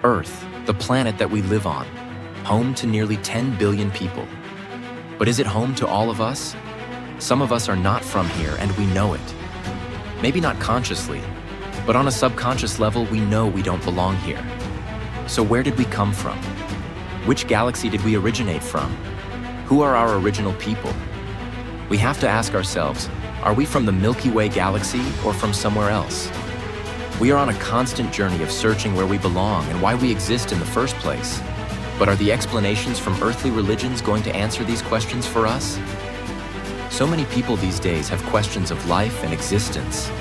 Earth, the planet that we live on, home to nearly 10 billion people. But is it home to all of us? Some of us are not from here, and we know it. Maybe not consciously, but on a subconscious level, we know we don't belong here. So where did we come from? Which galaxy did we originate from? Who are our original people? We have to ask ourselves, are we from the Milky Way galaxy or from somewhere else? We are on a constant journey of searching where we belong and why we exist in the first place. But are the explanations from earthly religions going to answer these questions for us? So many people these days have questions of life and existence,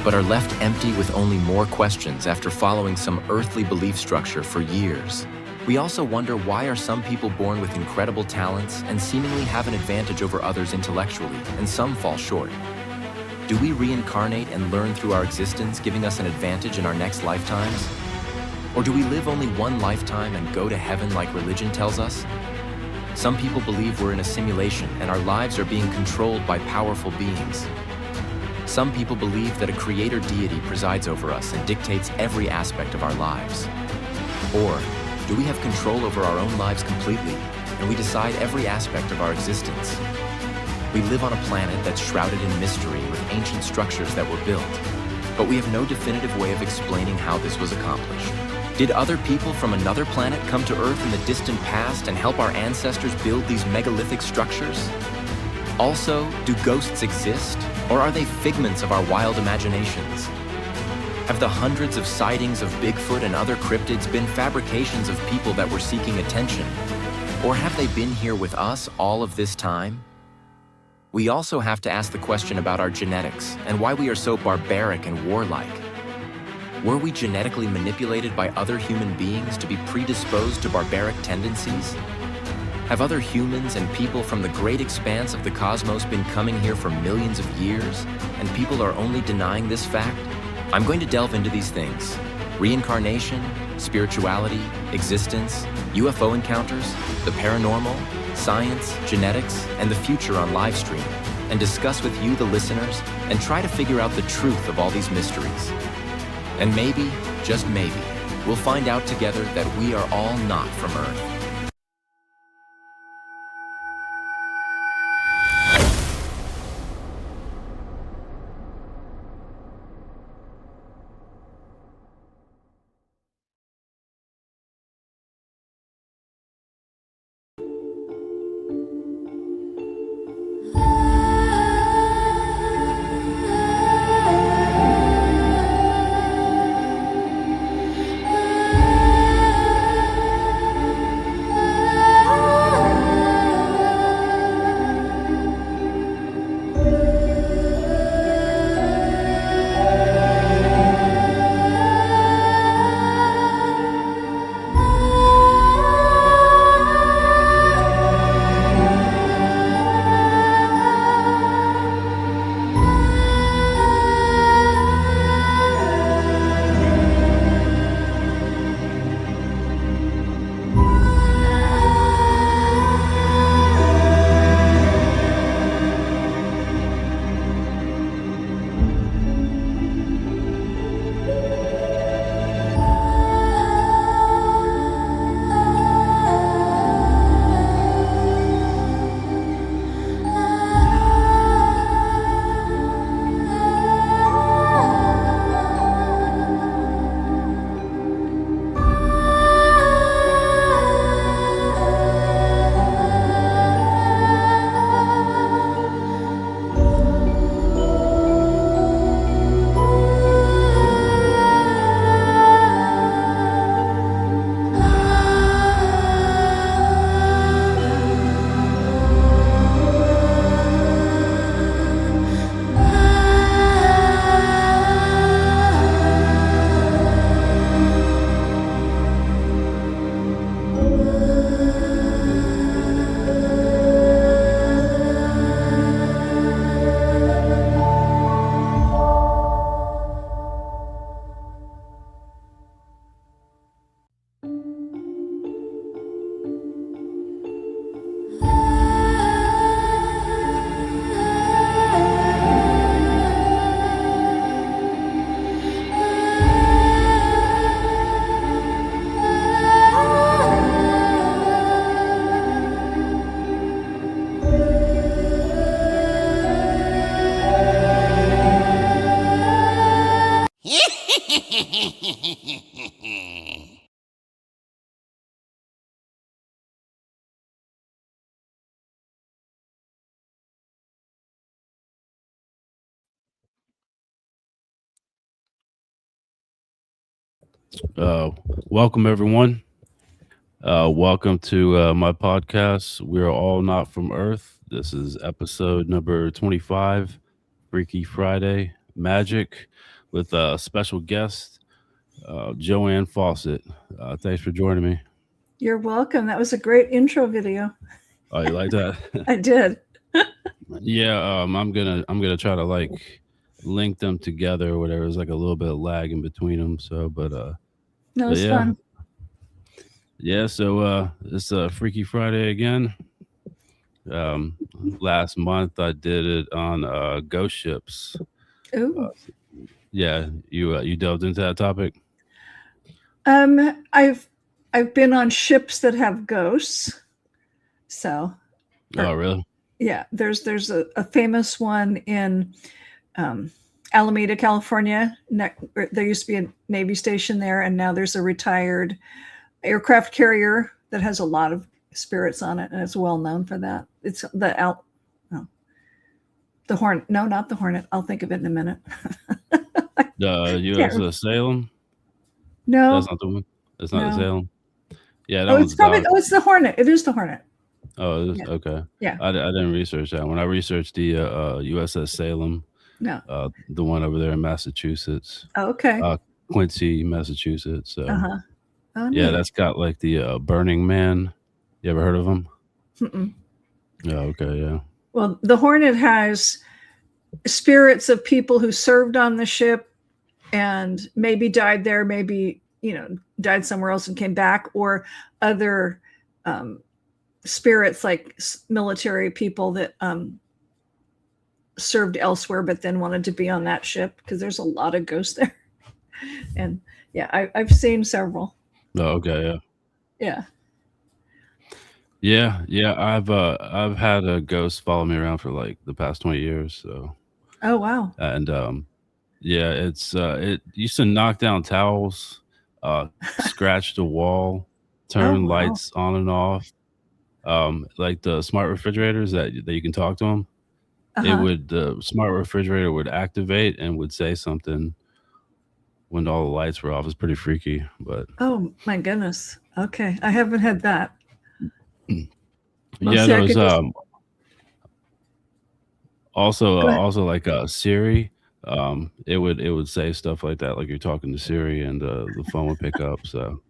but are left empty with only more questions after following some earthly belief structure for years. We also wonder, why are some people born with incredible talents and seemingly have an advantage over others intellectually, and some fall short? Do we reincarnate and learn through our existence, giving us an advantage in our next lifetimes? Or do we live only one lifetime and go to heaven like religion tells us? Some people believe we're in a simulation and our lives are being controlled by powerful beings. Some people believe that a creator deity presides over us and dictates every aspect of our lives. Or do we have control over our own lives completely, and we decide every aspect of our existence? We live on a planet that's shrouded in mystery with ancient structures that were built, but we have no definitive way of explaining how this was accomplished. Did other people from another planet come to Earth in the distant past and help our ancestors build these megalithic structures? Also, do ghosts exist, or are they figments of our wild imaginations? Have the hundreds of sightings of Bigfoot and other cryptids been fabrications of people that were seeking attention? Or have they been here with us all of this time? We also have to ask the question about our genetics and why we are so barbaric and warlike. Were we genetically manipulated by other human beings to be predisposed to barbaric tendencies? Have other humans and people from the great expanse of the cosmos been coming here for millions of years, and people are only denying this fact? I'm going to delve into these things: reincarnation, spirituality, existence, UFO encounters, the paranormal, science, genetics, and the future on live stream, and discuss with you, the listeners, and try to figure out the truth of all these mysteries. And maybe, just maybe, we'll find out together that we are all not from Earth. Uh, Welcome, everyone. Welcome to my podcast. We're all not from Earth. This is episode number 25, Freaky Friday Magic, with a special guest, Jo Ann Fawcett. Thanks for joining me. You're welcome. That was a great intro video. Oh, you like that? I did. Yeah. I'm gonna try to link them together or whatever. There's like a little bit of lag in between them. That But was yeah, fun. yeah. It's Freaky Friday again. Um, Last month I did it on ghost ships. Uh, Ooh. yeah, you delved into that topic. I've been on ships that have ghosts. So, Oh, or really? yeah, there's a famous one in um, Alameda, California. There used to be a Navy station there, and now there's a retired aircraft carrier that has a lot of spirits on it, and it's well known for that. It's no, the Hornet. No, not the Hornet. I'll think of it in a minute. The Can't, USS Salem. That's no, not the one. That's not the no. Salem. Yeah, that Oh, it's one's probably. docked. Oh, it's the Hornet. It is the Hornet. Oh, it is? Yeah, Okay. yeah. I didn't research that one. I researched the USS Salem, No. the one over there in Massachusetts, Oh, okay. uh, Quincy, Massachusetts. Uh So huh. Oh, yeah, neat. that's got like the Burning Man. You ever heard of him? Mm-mm. Yeah. Okay. Yeah. Well, the Hornet has spirits of people who served on the ship and maybe died there, maybe died somewhere else and came back, or other um, spirits like military people that served elsewhere but then wanted to be on that ship because there's a lot of ghosts there. And yeah, I've seen several. Oh, okay. Yeah. Yeah. Yeah. I've had a ghost follow me around for like the past 20 years. Oh wow. And yeah, it used to knock down towels, scratch the wall, turn Oh wow. lights on and off. Like the smart refrigerators that you can talk to them. Uh-huh. The smart refrigerator would activate and would say something when all the lights were off. It's pretty freaky, but Oh my goodness. Okay, I haven't had that. yeah, Mostly there I was could just go ahead. also like Siri. It would say stuff like that, like you're talking to Siri, and the phone would pick up. So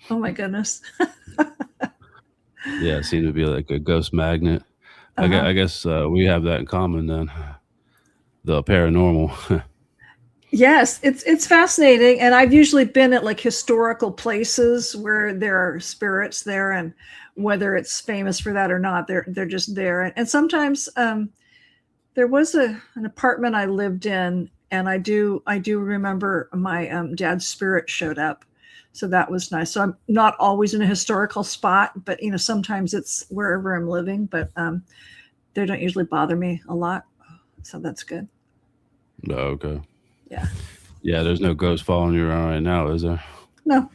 Oh my goodness. yeah, it seemed to be like a ghost magnet. Uh-huh. I guess we have that in common then. The paranormal. Yes, it's fascinating, and I've usually been at like historical places where there are spirits there, and whether it's famous for that or not, they're just there. And sometimes there was an apartment I lived in, and I do remember my dad's spirit showed up, so that was nice. So I'm not always in a historical spot, but sometimes it's wherever I'm living, but they don't usually bother me a lot, so that's good. Oh, okay. Yeah. Yeah, there's no ghost following you around right now, is there? No.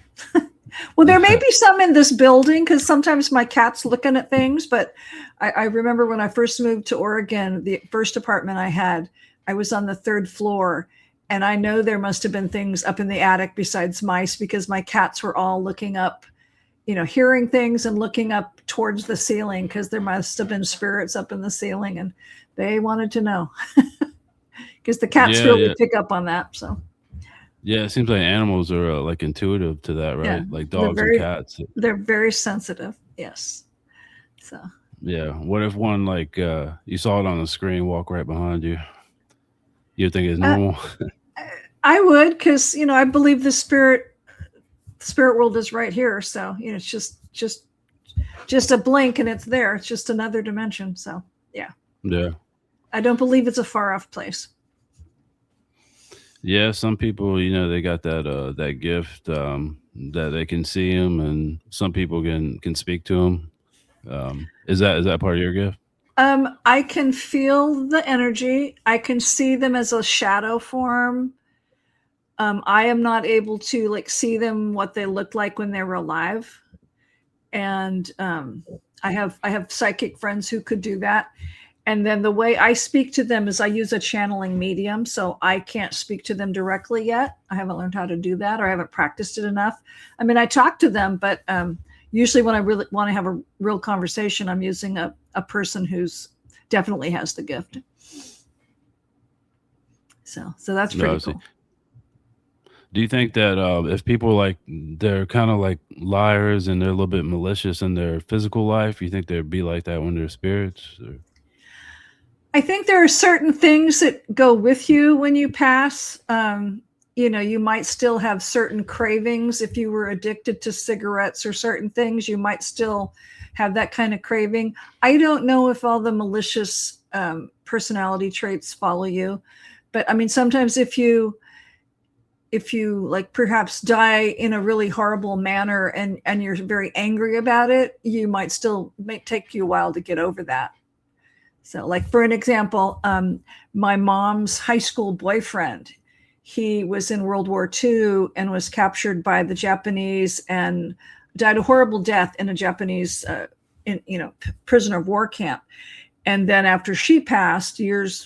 Well, there may be some in this building because sometimes my cat's looking at things. But I remember when I first moved to Oregon, the first apartment I had, I was on the third floor. And I know there must have been things up in the attic besides mice because my cats were all looking up, hearing things and looking up towards the ceiling because there must have been spirits up in the ceiling and they wanted to know because the cats Yeah, really yeah, pick up on that. So, yeah. It seems like animals are like intuitive to that, yeah, right? Like they're dogs and very, cats. they're very sensitive. Yes. So. Yeah. What if one you saw it on the screen walk right behind you? You think it's Uh, normal? I would, because I believe the spirit world is right here. So it's just a blink and it's there. It's just another dimension. So yeah, Yeah. I don't believe it's a far off place. Yeah, some people, they got that gift that they can see him, and some people can speak to him. Is that part of your gift? I can feel the energy. I can see them as a shadow form. I am not able to like see them what they looked like when they were alive, and I have psychic friends who could do that. And then the way I speak to them is I use a channeling medium. So I can't speak to them directly yet. I haven't learned how to do that, or I haven't practiced it enough. I mean, I talk to them, but usually when I really want to have a real conversation, I'm using a person who's definitely has the gift. So that's pretty cool. Do you think that if people like they're kind of like liars and they're a little bit malicious in their physical life, you think they'd be like that when they're spirits? Or? I think there are certain things that go with you when you pass. You might still have certain cravings. If you were addicted to cigarettes or certain things, you might still have that kind of craving. I don't know if all the malicious personality traits follow you, but I mean, sometimes if you like perhaps die in a really horrible manner and you're very angry about it, you might take you a while to get over that. So like, for an example, my mom's high school boyfriend, he was in World War II and was captured by the Japanese and died a horrible death in a Japanese, prisoner of war camp. And then after she passed,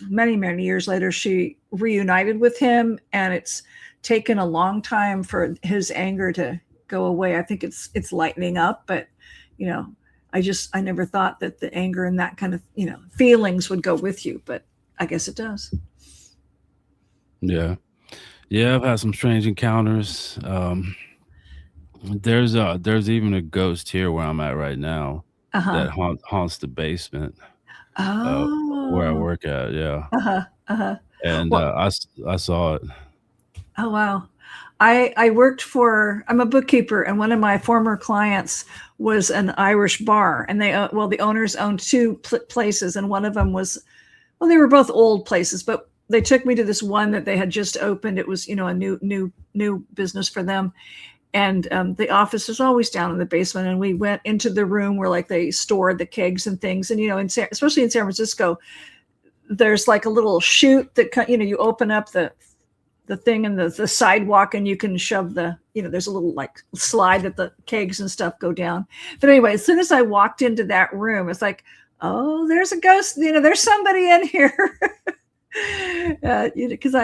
many, many years later, she reunited with him, and it's taken a long time for his anger to go away. I think it's lightening up, but I never thought that the anger and that kind of, feelings would go with you, but I guess it does. Yeah. Yeah, I've had some strange encounters. There's even a ghost here where I'm at right now that haunts the basement where I work at. Yeah. And Well, I saw it. Oh, wow. I'm a bookkeeper, and one of my former clients was an Irish bar, and the owners owned two places, and one of them they were both old places, but they took me to this one that they had just opened. It was, a new business for them. And the office was always down in the basement, and we went into the room where like they stored the kegs and things. And, especially in San Francisco, there's like a little chute that, you open up the thing in the sidewalk, and you can shove there's a little like slide that the kegs and stuff go down. But anyway, as soon as I walked into that room, it's like, oh, there's a ghost, there's somebody in here. Because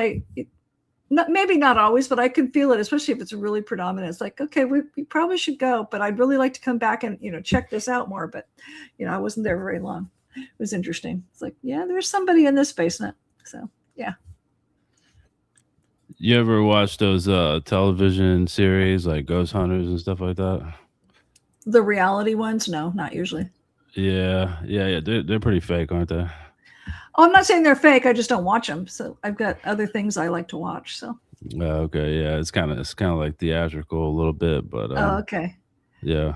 maybe not always, but I can feel it, especially if it's really predominant. It's like, okay, we probably should go, but I'd really like to come back and, check this out more. But, I wasn't there very long. It was interesting. It's like, yeah, there's somebody in this basement. So, yeah. You ever watch those television series like Ghost Hunters and stuff like that? The reality ones? No, not usually. Yeah. They're pretty fake, aren't they? Oh, I'm not saying they're fake. I just don't watch them. So I've got other things I like to watch. So. Okay. Yeah. It's kind of like theatrical a little bit, but. Okay. Yeah.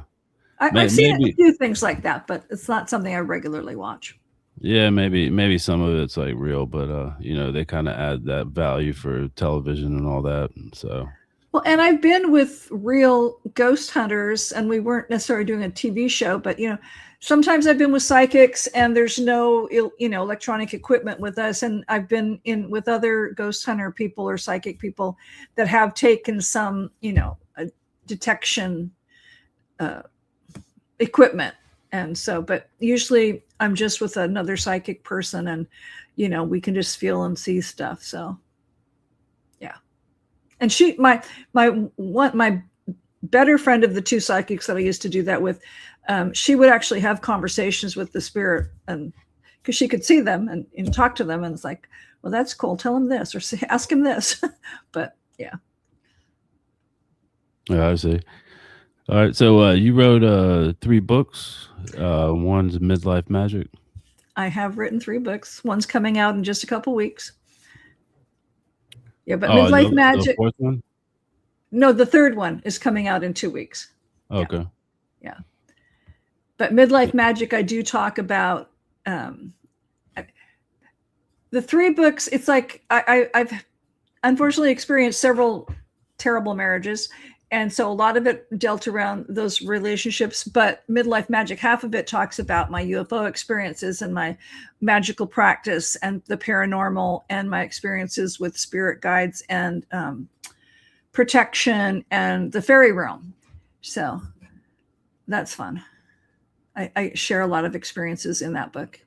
I've seen a few things like that, but it's not something I regularly watch. Yeah, maybe some of it's like real, but they kind of add that value for television and all that. So. Well, and I've been with real ghost hunters, and we weren't necessarily doing a TV show, but sometimes I've been with psychics, and there's no electronic equipment with us, and I've been in with other ghost hunter people or psychic people that have taken some detection equipment. And so, but usually I'm just with another psychic person, and, we can just feel and see stuff. So, yeah. And my better friend of the two psychics that I used to do that with, she would actually have conversations with the spirit, and because she could see them and talk to them. And it's like, well, that's cool. Tell him this, or ask him this. But yeah. Yeah, I see. All right, so you wrote 3 books. One's Midlife Magic. I have written 3 books. One's coming out in just a couple weeks. Yeah, but Midlife Magic. The 4th one? No, the 3rd one is coming out in 2 weeks. Okay. Yeah. But Midlife Magic, I do talk about the 3 books. It's like I've unfortunately experienced several terrible marriages. And so a lot of it dealt around those relationships, but Midlife Magic, half of it talks about my UFO experiences and my magical practice and the paranormal and my experiences with spirit guides and protection and the fairy realm. So that's fun. I share a lot of experiences in that book.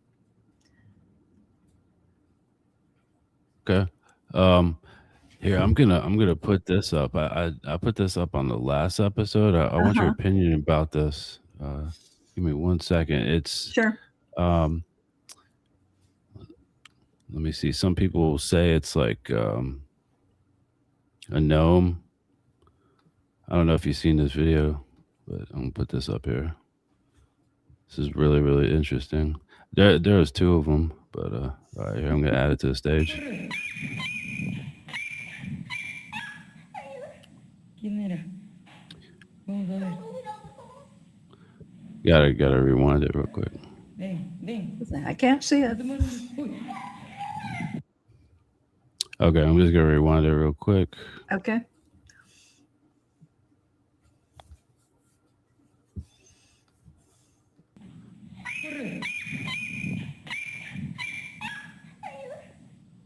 Okay. Um, Here I'm gonna put this up. I put this up on the last episode. I want your Uh-huh. opinion about this. Give me 1 second. It's Sure. um, let me see. Some people say it's like a gnome. I don't know if you've seen this video, but I'm gonna put this up here. This is really really interesting. There's two of them, but all right, here I'm gonna add it to the stage. ¿Quién era? Vamos a ver. Gotta rewind it real quick. Ven, ven. I can't see No it. te muevas. Uy. Okay, I'm just gonna rewind it real quick. Okay. Corre.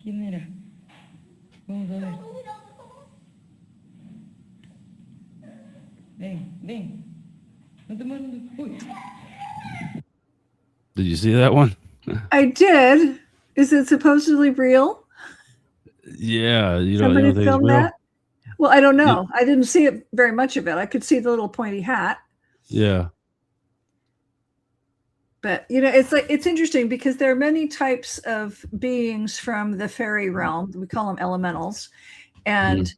¿Quién era? Vamos a ver. Ven, ven. No te muevas. Uy. Did you see that one? I did. Is it supposedly real? Yeah, you don't Somebody think it's filmed real? that? Well, I don't Yeah. know. I didn't see it very much of it. I could see the little pointy hat. Yeah. But it's interesting because there are many types of beings from the fairy realm. We call them elementals, and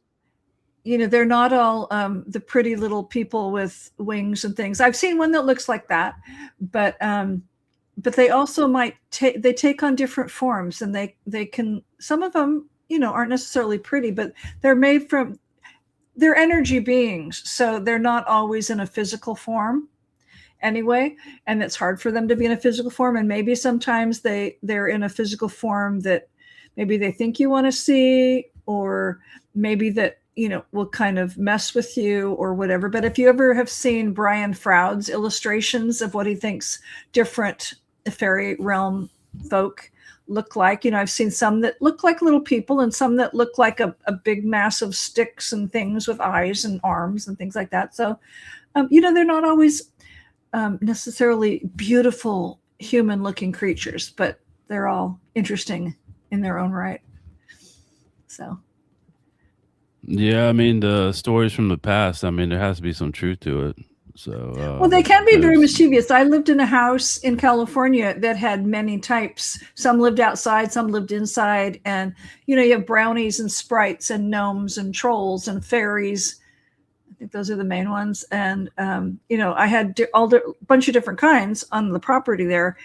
they're not all the pretty little people with wings and things. I've seen one that looks like that, but they also take on different forms, and they can. Some of them aren't necessarily pretty, but they're energy beings, so they're not always in a physical form anyway, and it's hard for them to be in a physical form, and maybe sometimes they're in a physical form that maybe they think you want to see, or maybe that will kind of mess with you or whatever. But if you ever have seen Brian Froud's illustrations of what he thinks different fairy realm folk look like, I've seen some that look like little people and some that look like a big mass of sticks and things with eyes and arms and things like that. So they're not always necessarily beautiful human looking creatures, but they're all interesting in their own right. So Yeah, I mean the stories from the past. I mean, there has to be some truth to it. So, well, they can be very there's mischievous. I lived in a house in California that had many types. Some lived outside, some lived inside, and you have brownies and sprites and gnomes and trolls and fairies. I think those are the main ones. And I had a bunch of different kinds on the property there,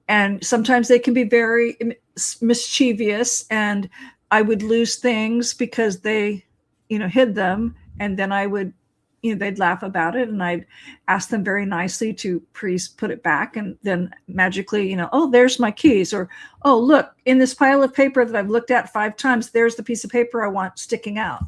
and sometimes they can be very mischievous, and I would lose things because they hid them, and then I would they'd laugh about it, and I'd ask them very nicely to please put it back, and then magically oh, there's my keys, or oh, look, in this pile of paper that I've looked at 5 times, there's the piece of paper I want sticking out.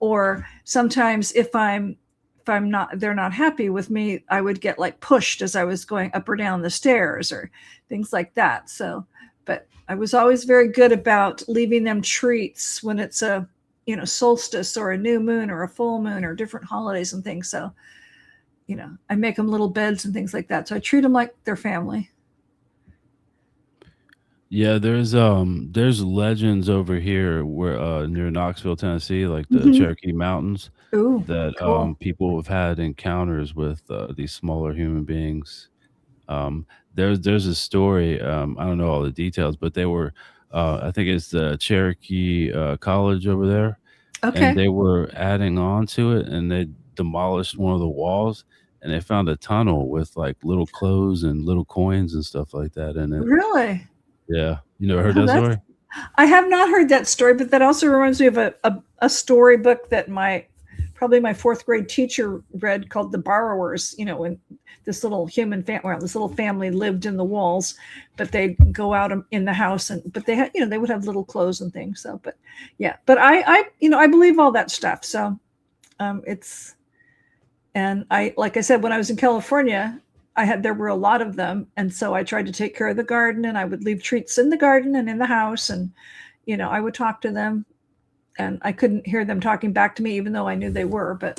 Or sometimes if they're not happy with me, I would get like pushed as I was going up or down the stairs or things like that. So, but I was always very good about leaving them treats when it's a solstice or a new moon or a full moon or different holidays and things. So I make them little beds and things like that, so I treat them like their family. Yeah, there's legends over here where near Knoxville, Tennessee, like the Mhm. Cherokee Mountains, Ooh, that cool. people have had encounters with these smaller human beings. There's a story. I don't know all the details, but they were I think it's the Cherokee College over there, and Okay. they were adding on to it, and they demolished one of the walls, and they found a tunnel with like little clothes and little coins and stuff like that in it. Really? Yeah, you never heard Oh, that story? I have not heard that story, but that also reminds me of a storybook that probably my 4th grade teacher read called The Borrowers, when this little this little family lived in the walls, but they'd go out in the house, but they had, they would have little clothes and things. So, but yeah, but I believe all that stuff. So and like I said, when I was in California, there were a lot of them. And so I tried to take care of the garden, and I would leave treats in the garden and in the house. And, I would talk to them, and I couldn't hear them talking back to me, even though I knew they were. But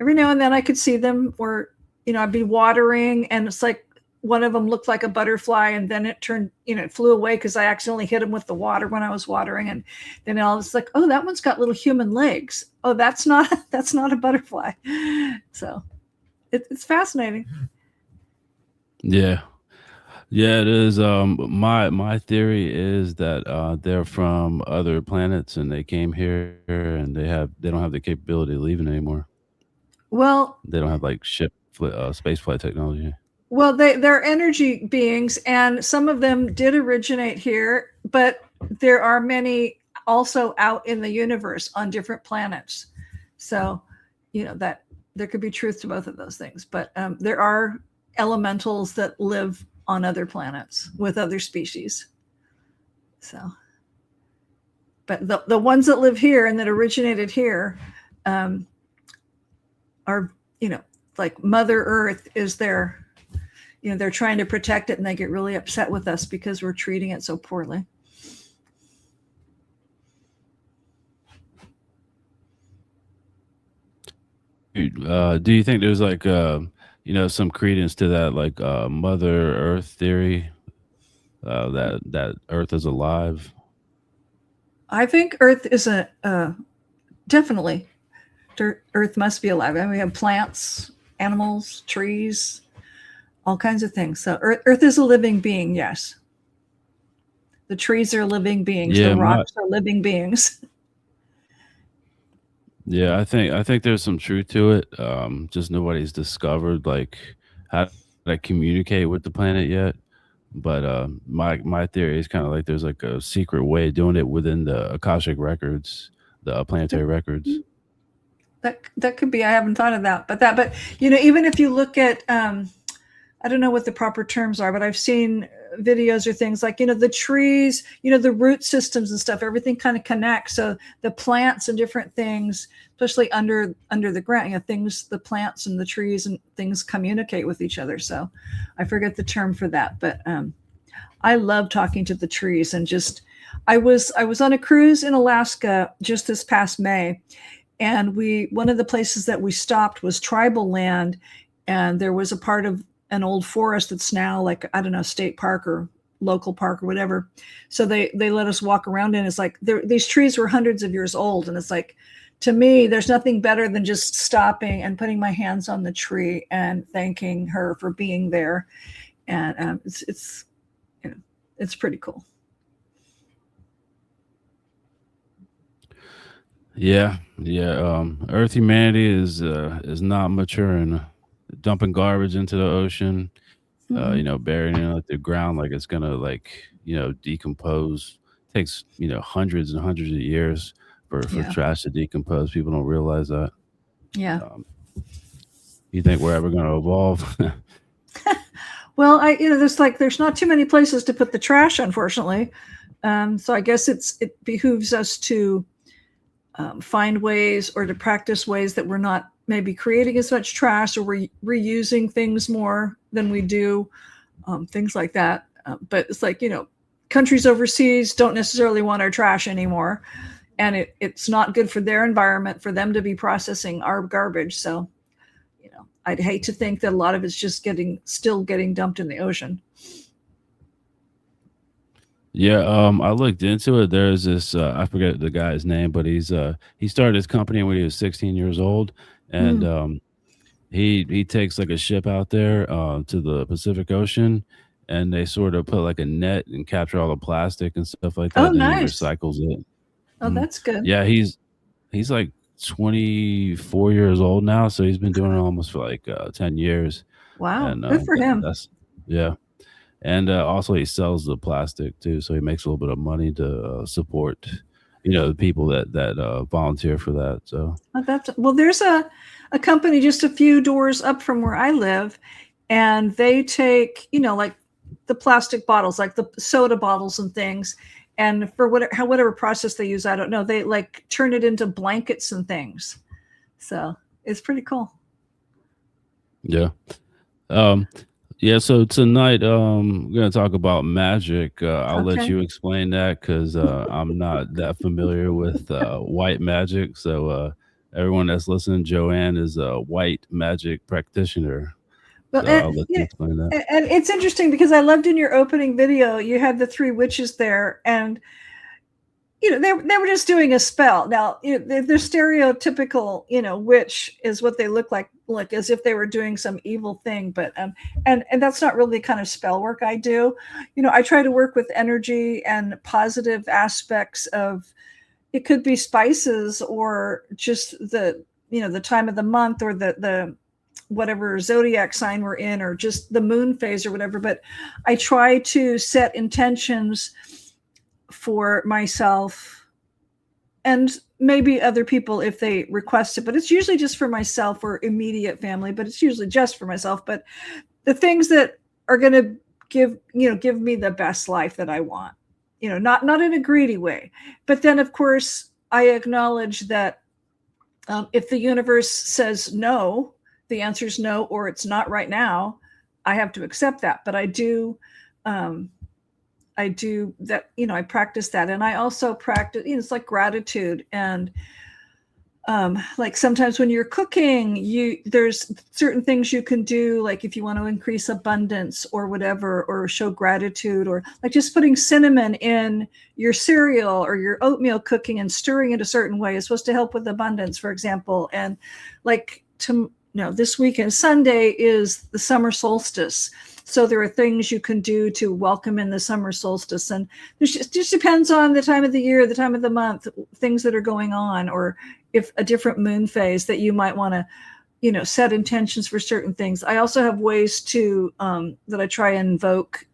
every now and then I could see them, or, I'd be watering, and it's like one of them looked like a butterfly, and then it turned, it flew away because I accidentally hit him with the water when I was watering, and then I was like, oh, that one's got little human legs. Oh, that's not a butterfly. So it's fascinating. Yeah. Yeah, it is. My theory is that they're from other planets and they came here and they don't have the capability of leaving anymore. Well, They don't have like space flight technology. Well, they're energy beings, and some of them did originate here, but there are many also out in the universe on different planets. So, that there could be truth to both of those things. But there are elementals that live on other planets with other species. So, but the ones that live here and that originated here are, like Mother Earth is their. They're trying to protect it, and they get really upset with us because we're treating it so poorly. Do you think there's like some credence to that, like Mother Earth theory, that Earth is alive? I think Earth is definitely. Earth must be alive. I mean, we have plants, animals, trees, all kinds of things. So Earth is a living being, yes. The trees are living beings. Yeah, the rocks are living beings. Yeah, I think there's some truth to it. Just nobody's discovered like how to communicate with the planet yet. But my theory is kind of like there's like a secret way of doing it within the Akashic records, the planetary records. That could be. I haven't thought of that, but even if you look at I don't know what the proper terms are, but I've seen videos or things like, the trees, the root systems and stuff, everything kind of connects. So the plants and different things, especially under the ground, things, the plants and the trees and things communicate with each other. So I forget the term for that, but I love talking to the trees. And I was on a cruise in Alaska just this past May. And one of the places that we stopped was tribal land. And there was a part of an old forest that's now like, I don't know, state park or local park or whatever. So they let us walk around in. It's like these trees were hundreds of years old. And it's like, to me, there's nothing better than just stopping and putting my hands on the tree and thanking her for being there. And it's pretty cool. Yeah. Earth humanity is not maturing. Dumping garbage into the ocean, burying it in like the ground, like it's gonna decompose. Takes hundreds and hundreds of years for trash to decompose. People don't realize that. Yeah. You think we're ever gonna evolve? Well, there's not too many places to put the trash, unfortunately. So I guess it behooves us to find ways or to practice ways that we're not maybe creating as much trash, or we're reusing things more than we do, things like that. But it's like, countries overseas don't necessarily want our trash anymore. And it's not good for their environment for them to be processing our garbage. So, I'd hate to think that a lot of it's just still getting dumped in the ocean. Yeah, I looked into it. There's this I forget the guy's name, but he started his company when he was 16 years old, and he takes like a ship out there to the Pacific Ocean, and they sort of put like a net and capture all the plastic and stuff like that. Oh, and then he nice. recycles it. Oh, that's good. Yeah, he's like 24 years old now, so he's been doing it almost for like 10 years. Wow, And good for him. Yeah. And also he sells the plastic too, so he makes a little bit of money to support, the people that volunteer for that. So there's a company just a few doors up from where I live, and they take like the plastic bottles, like the soda bottles and things, and for whatever process they use, I don't know, they like turn it into blankets and things. So it's pretty cool. Yeah. Yeah, so tonight we're going to talk about magic. I'll let you explain that because I'm not that familiar with white magic. So everyone that's listening, JoAnn is a white magic practitioner. Well, So I'll let you yeah, explain that. and it's interesting because I loved in your opening video, you had the three witches there, and they were just doing a spell. Now, they're stereotypical, witch is what they look like as if they were doing some evil thing. But and that's not really the kind of spell work I do. I try to work with energy and positive aspects of. It could be spices or just the time of the month or the whatever zodiac sign we're in, or just the moon phase or whatever. But I try to set intentions for myself and maybe other people if they request it, but it's usually just for myself or immediate family, but it's usually just for myself. But the things that are going to give me the best life that I want, not in a greedy way. But then of course I acknowledge that if the universe says no, the answer is no, or it's not right now, I have to accept that. But I do that, I practice that. And I also practice, it's like gratitude. And like sometimes when you're cooking, there's certain things you can do, like if you want to increase abundance or whatever, or show gratitude, or like just putting cinnamon in your cereal or your oatmeal cooking and stirring it a certain way is supposed to help with abundance, for example. And like this weekend, Sunday is the summer solstice. So there are things you can do to welcome in the summer solstice. And it just depends on the time of the year, the time of the month, things that are going on, or if a different moon phase that you might want to, set intentions for certain things. I also have ways to, that I try and invoke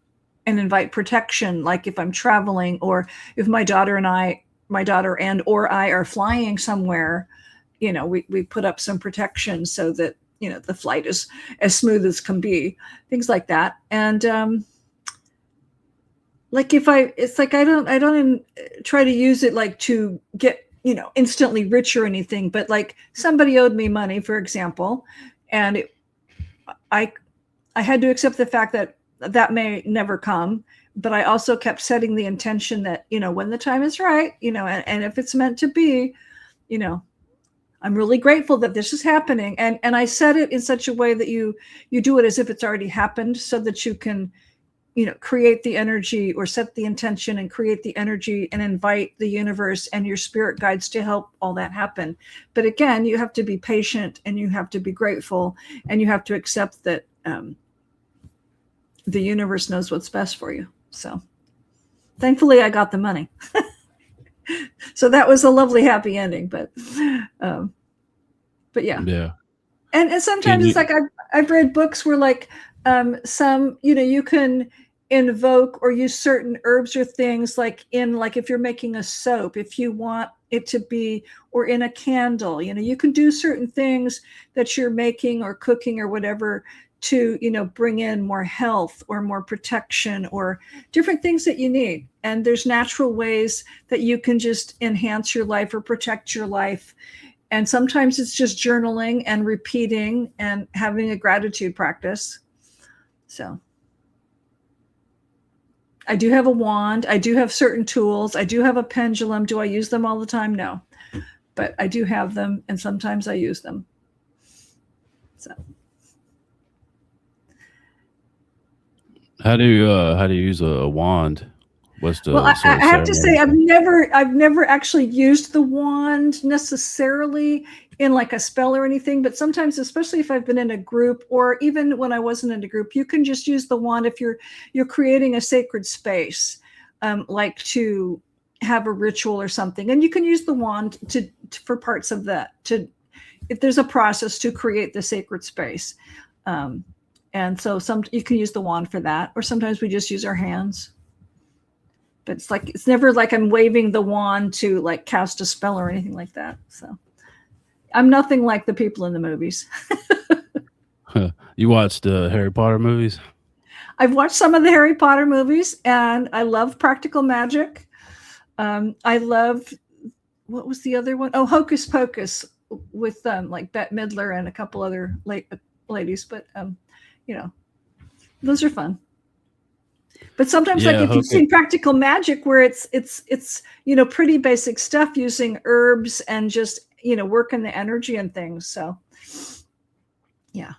and invite protection. Like if I'm traveling, or if my daughter and I are flying somewhere, we put up some protection so that, the flight is as smooth as can be, things like that. And like I don't try to use it like to get, instantly rich or anything, but like somebody owed me money, for example, and I had to accept the fact that may never come. But I also kept setting the intention that, when the time is right, and if it's meant to be, I'm really grateful that this is happening. And I said it in such a way that you do it as if it's already happened, so that you can, create the energy, or set the intention and create the energy and invite the universe and your spirit guides to help all that happen. But again, you have to be patient, and you have to be grateful, and you have to accept that the universe knows what's best for you. So thankfully I got the money. So that was a lovely, happy ending. But yeah. Yeah. And sometimes it's like I've read books where like some, you can invoke or use certain herbs or things, like if you're making a soap, if you want it to be, or in a candle, you can do certain things that you're making or cooking or whatever to, bring in more health or more protection or different things that you need. And there's natural ways that you can just enhance your life or protect your life. And sometimes it's just journaling and repeating and having a gratitude practice. So I do have a wand. I do have certain tools. I do have a pendulum. Do I use them all the time? No, but I do have them, and sometimes I use them. So. How do you use a wand? What's the Well, I sort of have to say ceremony? I've never actually used the wand necessarily in like a spell or anything, but sometimes, especially if I've been in a group, or even when I wasn't in a group, you can just use the wand if you're creating a sacred space, like to have a ritual or something, and you can use the wand for parts of that. If there's a process to create the sacred space. And so you can use the wand for that, or sometimes we just use our hands. But it's never like I'm waving the wand to like cast a spell or anything like that. So I'm nothing like the people in the movies. You watched the Harry Potter movies? I've watched some of the Harry Potter movies, and I love practical magic. I love, what was the other one? Oh, Hocus Pocus with like Bette Midler and a couple other ladies. But those are fun. But sometimes, like if you've seen practical magic, where it's pretty basic stuff using herbs and just working the energy and things. So yeah.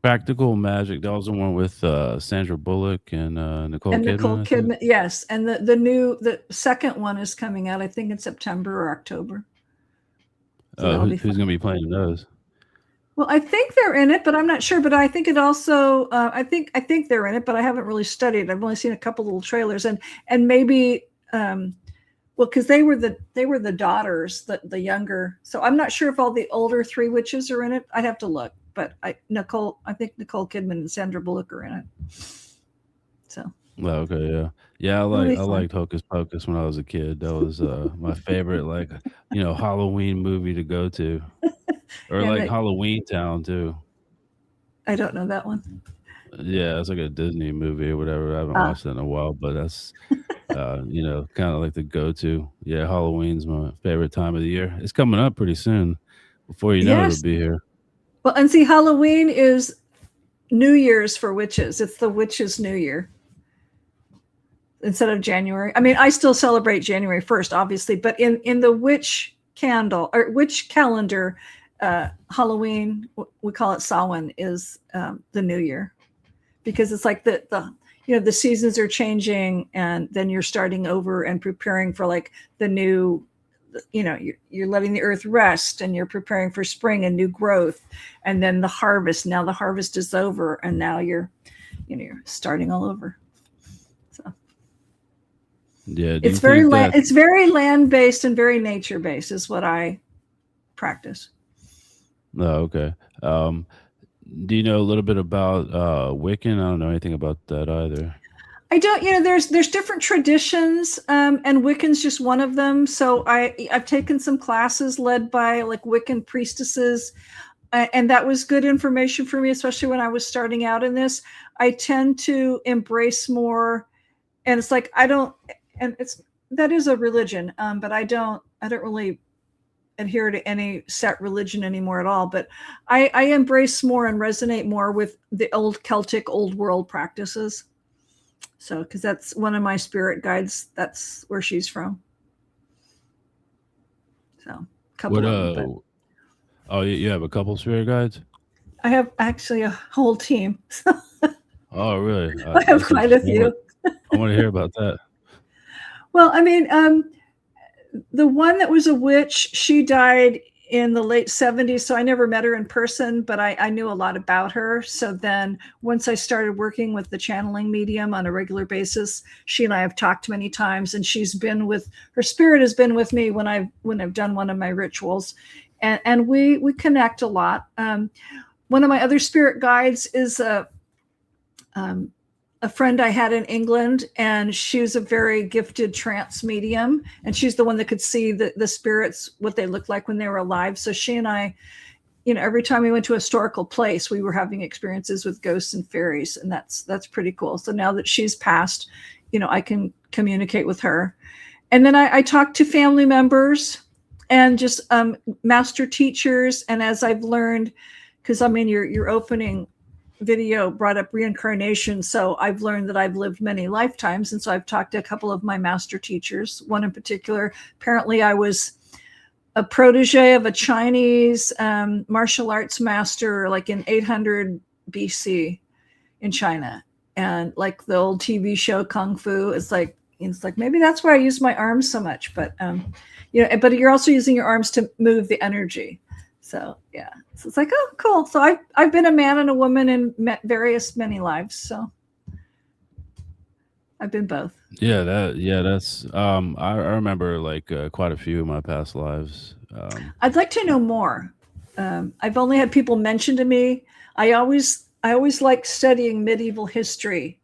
Practical Magic. That was the one with Sandra Bullock and Nicole And Nicole Kidman, I think. Kidman, yes. And the second one is coming out, I think, in September or October. So that'll be Who's fun. going to be playing those? Well, I think they're in it, but I'm not sure. But I think it also, I think they're in it, but I haven't really studied. I've only seen a couple little trailers, and maybe, well, because they were the daughters, the younger. So I'm not sure if all the older three witches are in it. I'd have to look. But I think Nicole Kidman and Sandra Bullock are in it. So. Oh, okay, yeah. It'll be I fun. liked Hocus Pocus when I was a kid. That was my favorite, like Halloween movie to go to, or Yeah, like Halloween Town too. I don't know that one. Yeah, it's like a Disney movie or whatever. I haven't watched it in a while, but that's kind of like the go-to. Yeah, Halloween's my favorite time of the year. It's coming up pretty soon. Before you know it, it'll Yes. be here. Well, and see, Halloween is New Year's for witches. It's the witches' New Year instead of January. I mean, I still celebrate January 1st, obviously, but in the witch calendar, Halloween, we call it Samhain, is the New Year, because it's like the seasons are changing, and then you're starting over and preparing for like the new. You're letting the earth rest, and you're preparing for spring and new growth, and then the harvest. Now the harvest is over, and now you're starting all over. So Yeah, it's very land based and very nature based is what I practice. Oh, okay. Do you know a little bit about Wiccan? I don't know anything about that either. I don't, there's different traditions, and Wiccan's just one of them. So I've taken some classes led by like Wiccan priestesses, and that was good information for me, especially when I was starting out in this. I tend to embrace more, and it's like that is a religion, but I don't really adhere to any set religion anymore at all. But I embrace more and resonate more with the old Celtic, old world practices. So, because that's one of my spirit guides. That's where she's from. So, a couple of them. Oh, you have a couple spirit guides? I have actually a whole team. Oh, really? I have quite a few. I want to hear about that. Well, I mean, the one that was a witch, she died in the late 70s. So I never met her in person, but I knew a lot about her. So then once I started working with the channeling medium on a regular basis, she and I have talked many times, and her spirit has been with me when I've done one of my rituals, and we connect a lot. One of my other spirit guides is a friend I had in England, and she was a very gifted trance medium, and she's the one that could see the spirits, what they looked like when they were alive. So she and I, every time we went to a historical place, we were having experiences with ghosts and fairies, and that's pretty cool. So now that she's passed, I can communicate with her. And then I talk to family members and just master teachers. And as I've learned, because I mean, your opening video brought up reincarnation. So I've learned that I've lived many lifetimes. And so I've talked to a couple of my master teachers. One in particular, apparently I was a protege of a Chinese martial arts master, like in 800 BC in China. And like the old TV show Kung Fu, it's like maybe that's why I use my arms so much. But but you're also using your arms to move the energy. So yeah, so it's like, oh, cool. So I've been a man and a woman in many lives. So I've been both. Yeah, that's I remember like quite a few of my past lives. I'd like to know more. I've only had people mention to me. I always like studying medieval history,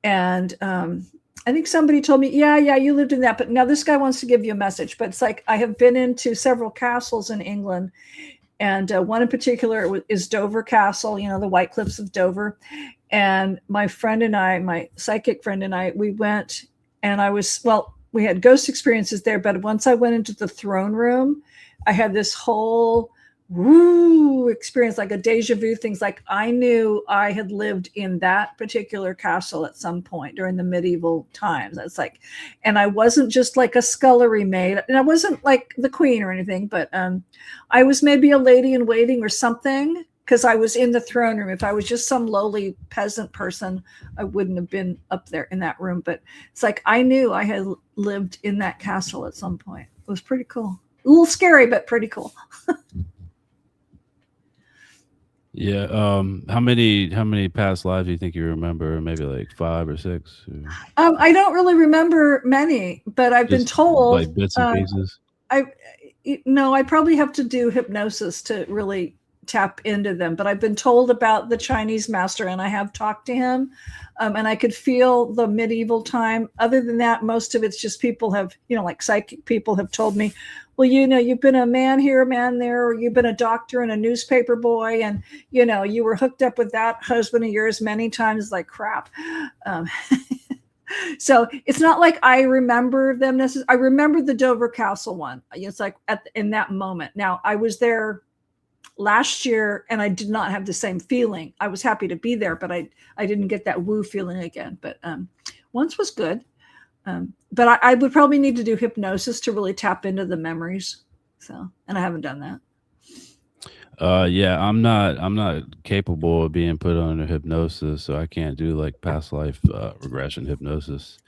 and I think somebody told me, yeah, you lived in that, but now this guy wants to give you a message. But it's like, I have been into several castles in England, and one in particular is Dover Castle, the White Cliffs of Dover. And my friend and I, my psychic friend and I, we went, and we had ghost experiences there. But once I went into the throne room, I had this whole experience, like a deja vu, things like I knew I had lived in that particular castle at some point during the medieval times. It's like, and I wasn't just like a scullery maid, and I wasn't like the queen or anything, but I was maybe a lady in waiting or something, because I was in the throne room. If I was just some lowly peasant person, I wouldn't have been up there in that room. But it's like I knew I had lived in that castle at some point. It was pretty cool. A little scary, but pretty cool. Yeah. How many past lives do you think you remember? Maybe like 5 or 6? I don't really remember many, but I've been Just told like bits and pieces. I probably have to do hypnosis to really tap into them. But I've been told about the Chinese master, and I have talked to him, and I could feel the medieval time. Other than that, most of it's just people have, like psychic people have told me, well, you've been a man here, a man there, or you've been a doctor and a newspaper boy, and you were hooked up with that husband of yours many times. Like crap. So it's not like I remember them necessarily. I remember the Dover Castle one. It's like in that moment. Now I was there last year and I did not have the same feeling. I was happy to be there, but I didn't get that woo feeling again. But once was good. But I would probably need to do hypnosis to really tap into the memories. So, and I haven't done that. Yeah, I'm not capable of being put under hypnosis, so I can't do like past life regression hypnosis.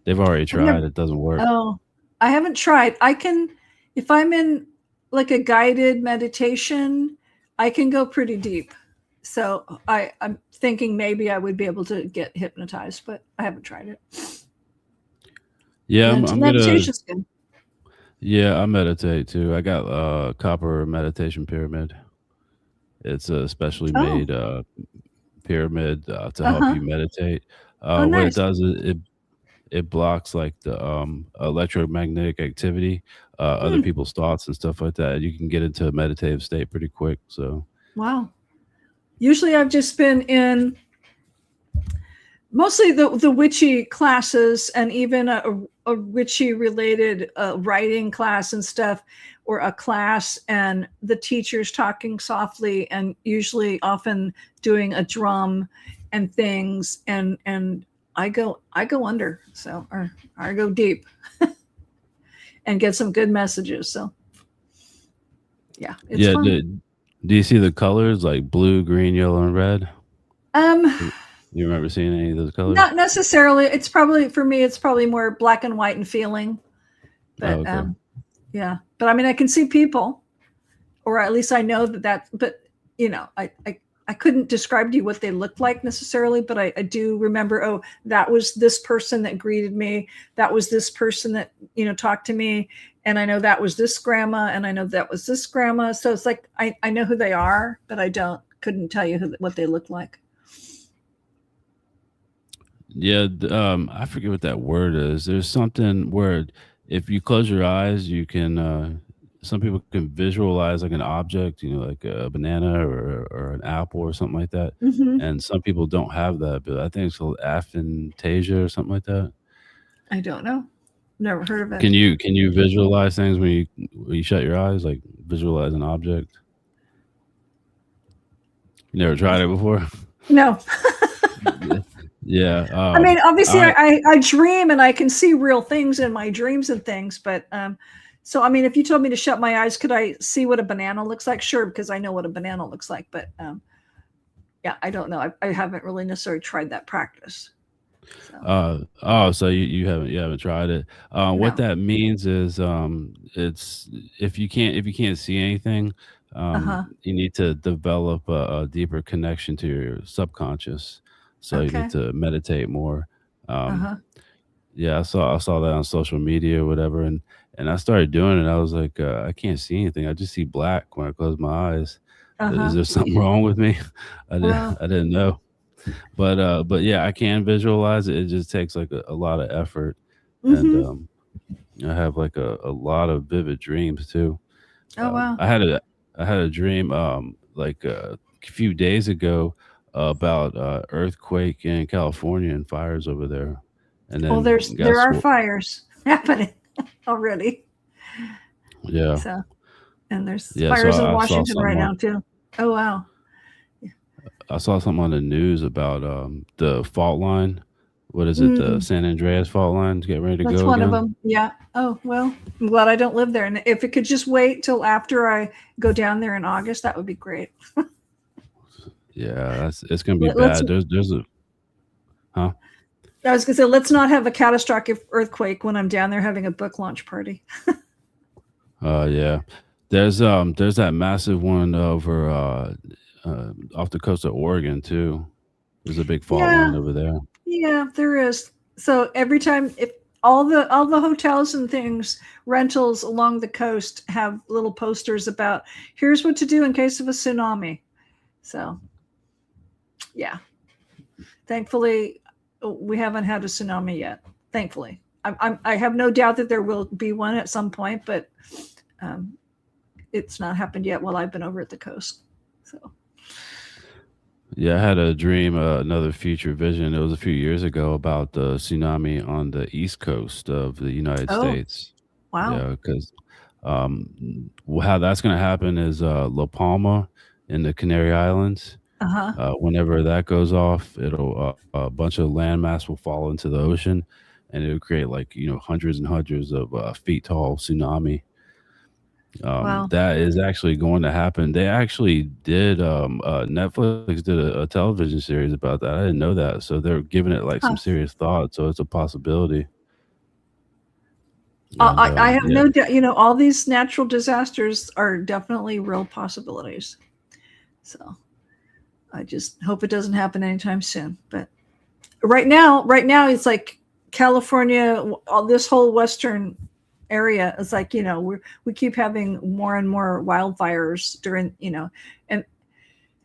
They've already tried; it doesn't work. Oh, I haven't tried. I can, if I'm in like a guided meditation, I can go pretty deep. So I'm thinking maybe I would be able to get hypnotized, but I haven't tried it. Yeah, I'm gonna. Meditation's good. Yeah, I meditate too. I got a copper meditation pyramid. It's a specially made pyramid to help you meditate. What it nice. does is it blocks like the electromagnetic activity, other people's thoughts and stuff like that. You can get into a meditative state pretty quick. So Wow. Usually I've just been in mostly the witchy classes, and even a witchy related writing class and stuff, or a class and the teacher's talking softly and usually often doing a drum and things, and I go under, so, or I go deep and get some good messages. So yeah, it's fun. Do you see the colors like blue, green, yellow, and red? You remember seeing any of those colors? Not necessarily. It's probably, for me, it's probably more black and white and feeling. But okay. yeah. But I mean, I can see people, or at least I know that, but I couldn't describe to you what they looked like necessarily, but I do remember, oh, that was this person that greeted me. That was this person that, talked to me. And I know that was this grandma, and I know that was this grandma. So it's like, I know who they are, but I couldn't tell you what they look like. Yeah, I forget what that word is. There's something where if you close your eyes, you can. Some people can visualize like an object, like a banana or an apple or something like that. Mm-hmm. And some people don't have that, but I think it's called aphantasia or something like that. I don't know. Never heard of it. Can you visualize things when you shut your eyes, like visualize an object? You never tried it before? No. Yeah. I mean, obviously I dream and I can see real things in my dreams and things, but so I mean, if you told me to shut my eyes, could I see what a banana looks like? Sure, because I know what a banana looks like, but yeah, I don't know. I haven't really necessarily tried that practice. So. So you haven't tried it. No. What that means is it's if you can't see anything, you need to develop a deeper connection to your subconscious. So you need to meditate more. Yeah, I saw that on social media or whatever, and I started doing it. I was like, I can't see anything. I just see black when I close my eyes. Is there something wrong with me? I didn't know. But yeah, I can visualize it. It just takes like a lot of effort, and I have like a lot of vivid dreams too. Oh wow! I had a dream like a few days ago about earthquake in California and fires over there, and then there are fires happening already. Yeah. So, and there's fires in Washington right now too. Oh wow! I saw something on the news about the fault line. What is it? The San Andreas fault line to get ready to go. That's one again? of them. Yeah. Oh well, I'm glad I don't live there. And if it could just wait till after I go down there in August, that would be great. Yeah, it's gonna be Let's. bad. There's a huh? I was gonna say, let's not have a catastrophic earthquake when I'm down there having a book launch party. Yeah. There's that massive one over off the coast of Oregon too. There's a big fault Yeah, line over there. yeah, there is. So every time, if all the hotels and things, rentals along the coast have little posters about here's what to do in case of a tsunami. So yeah, thankfully we haven't had a tsunami yet. Thankfully, I have no doubt that there will be one at some point, but it's not happened yet while I've been over at the coast. So Yeah, I had a dream, another future vision. It was a few years ago about the tsunami on the east coast of the United oh States. wow, Yeah, because how that's going to happen is La Palma in the Canary Islands. uh-huh. Whenever that goes off, it'll a bunch of landmass will fall into the ocean, and it'll create like hundreds and hundreds of feet tall tsunami. Wow. That is actually going to happen. They actually did. Netflix did a television series about that. I didn't know that, so they're giving it like Huh. some serious thought. So it's a possibility. I, And I have yeah, no doubt, all these natural disasters are definitely real possibilities. So I just hope it doesn't happen anytime soon. But right now it's like California, all this whole Western area is like, we keep having more and more wildfires during, and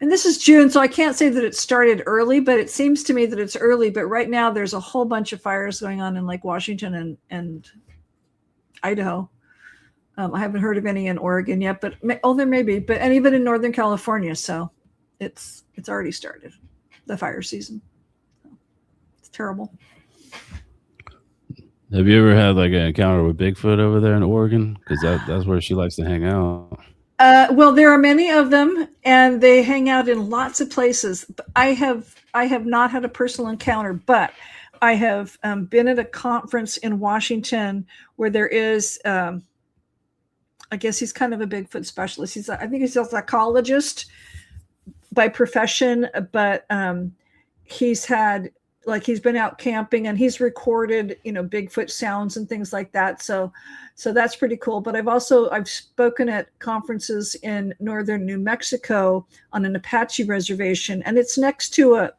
this is June, so I can't say that it started early, but it seems to me that it's early. But right now there's a whole bunch of fires going on in like Washington and Idaho. I haven't heard of any in Oregon yet, but there may be, and even in Northern California. So it's already started, the fire season. It's terrible. have you ever had like an encounter with Bigfoot over there in Oregon? Because that's where she likes to hang out. Well, there are many of them, and they hang out in lots of places. I have not had a personal encounter, but I have been at a conference in Washington where there is, I guess he's kind of a Bigfoot specialist. I think he's a psychologist by profession, but he's been out camping and he's recorded, Bigfoot sounds and things like that. So that's pretty cool. But I've spoken at conferences in northern New Mexico on an Apache reservation, and it's next to a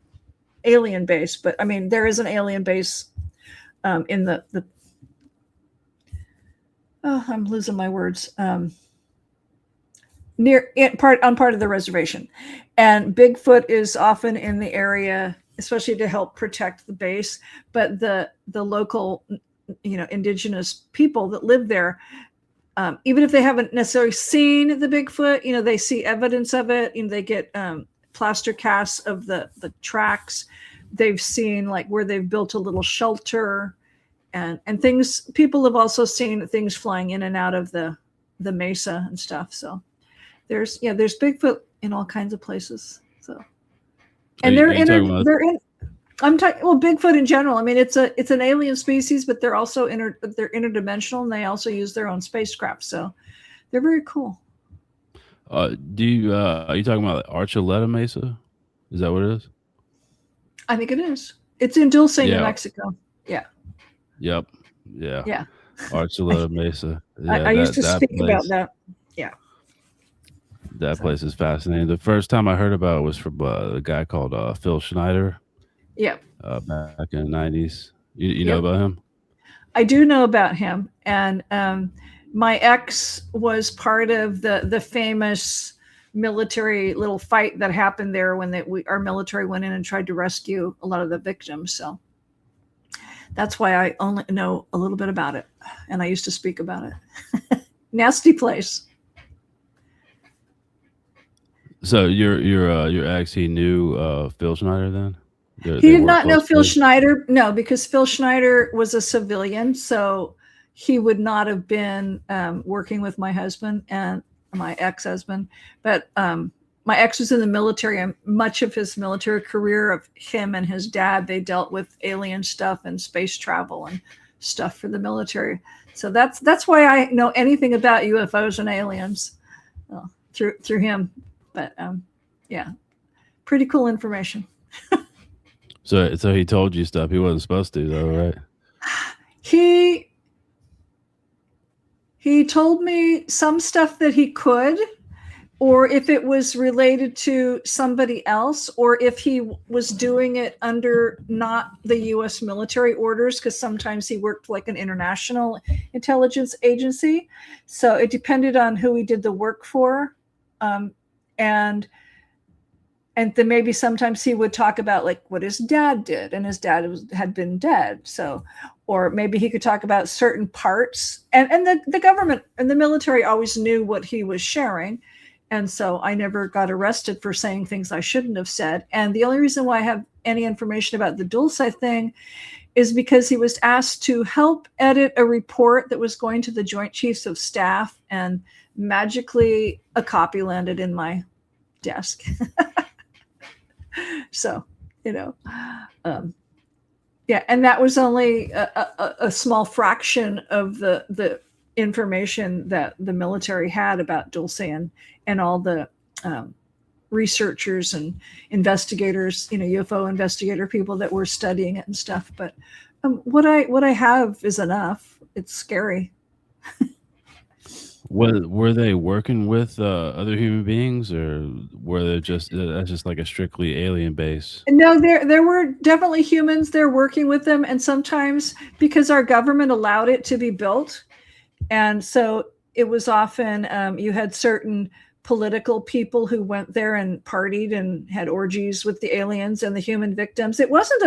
alien base. But I mean, there is an alien base in the I'm losing my words. On part of the reservation, and Bigfoot is often in the area, especially to help protect the base. But the local, indigenous people that live there, even if they haven't necessarily seen the Bigfoot, they see evidence of it. They get plaster casts of the tracks. They've seen like where they've built a little shelter, and things. People have also seen things flying in and out of the mesa and stuff. So there's Bigfoot in all kinds of places. So, and Are you talking about? I'm talking, well, Bigfoot in general. I mean, it's an alien species, but they're also they're interdimensional, and they also use their own spacecraft. So they're very cool. Are you talking about Archuleta Mesa? Is that what it is? I think it is. It's in Dulce, New Yeah. Mexico. Yeah. Yep. Yeah. Yeah. Archuleta Mesa. Yeah, I used to speak place, about that. Yeah. That place is fascinating. The first time I heard about it was from a guy called Phil Schneider Yeah. back in the 90s. You know Yep. about him? I do know about him. And my ex was part of the famous military little fight that happened there when our military went in and tried to rescue a lot of the victims. So that's why I only know a little bit about it. And I used to speak about it. Nasty place. So your ex, he knew Phil Schneider then? He They did worked not know close Phil together? Schneider. No, because Phil Schneider was a civilian. So he would not have been working with my husband and my ex-husband. But my ex was in the military, and much of his military career, of him and his dad, they dealt with alien stuff and space travel and stuff for the military. So that's why I know anything about UFOs and aliens, through him. But yeah, pretty cool information. So he told you stuff he wasn't supposed to, though, right? He told me some stuff that he could, or if it was related to somebody else, or if he was doing it under not the U.S. military orders, because sometimes he worked like an international intelligence agency. So it depended on who he did the work for. And then maybe sometimes he would talk about like what his dad did, and his dad had been dead. So, or maybe he could talk about certain parts, and the government and the military always knew what he was sharing. And so I never got arrested for saying things I shouldn't have said. And the only reason why I have any information about the Dulce thing is because he was asked to help edit a report that was going to the Joint Chiefs of Staff, and magically a copy landed in my desk. So, yeah, and that was only a small fraction of the information that the military had about Dulce and all the researchers and investigators, UFO investigator people that were studying it and stuff. But what I have is enough. It's scary. Were they working with other human beings, or were they that's just like a strictly alien base? No, there were definitely humans there working with them, and sometimes because our government allowed it to be built, and so it was often you had certain political people who went there and partied and had orgies with the aliens and the human victims. It wasn't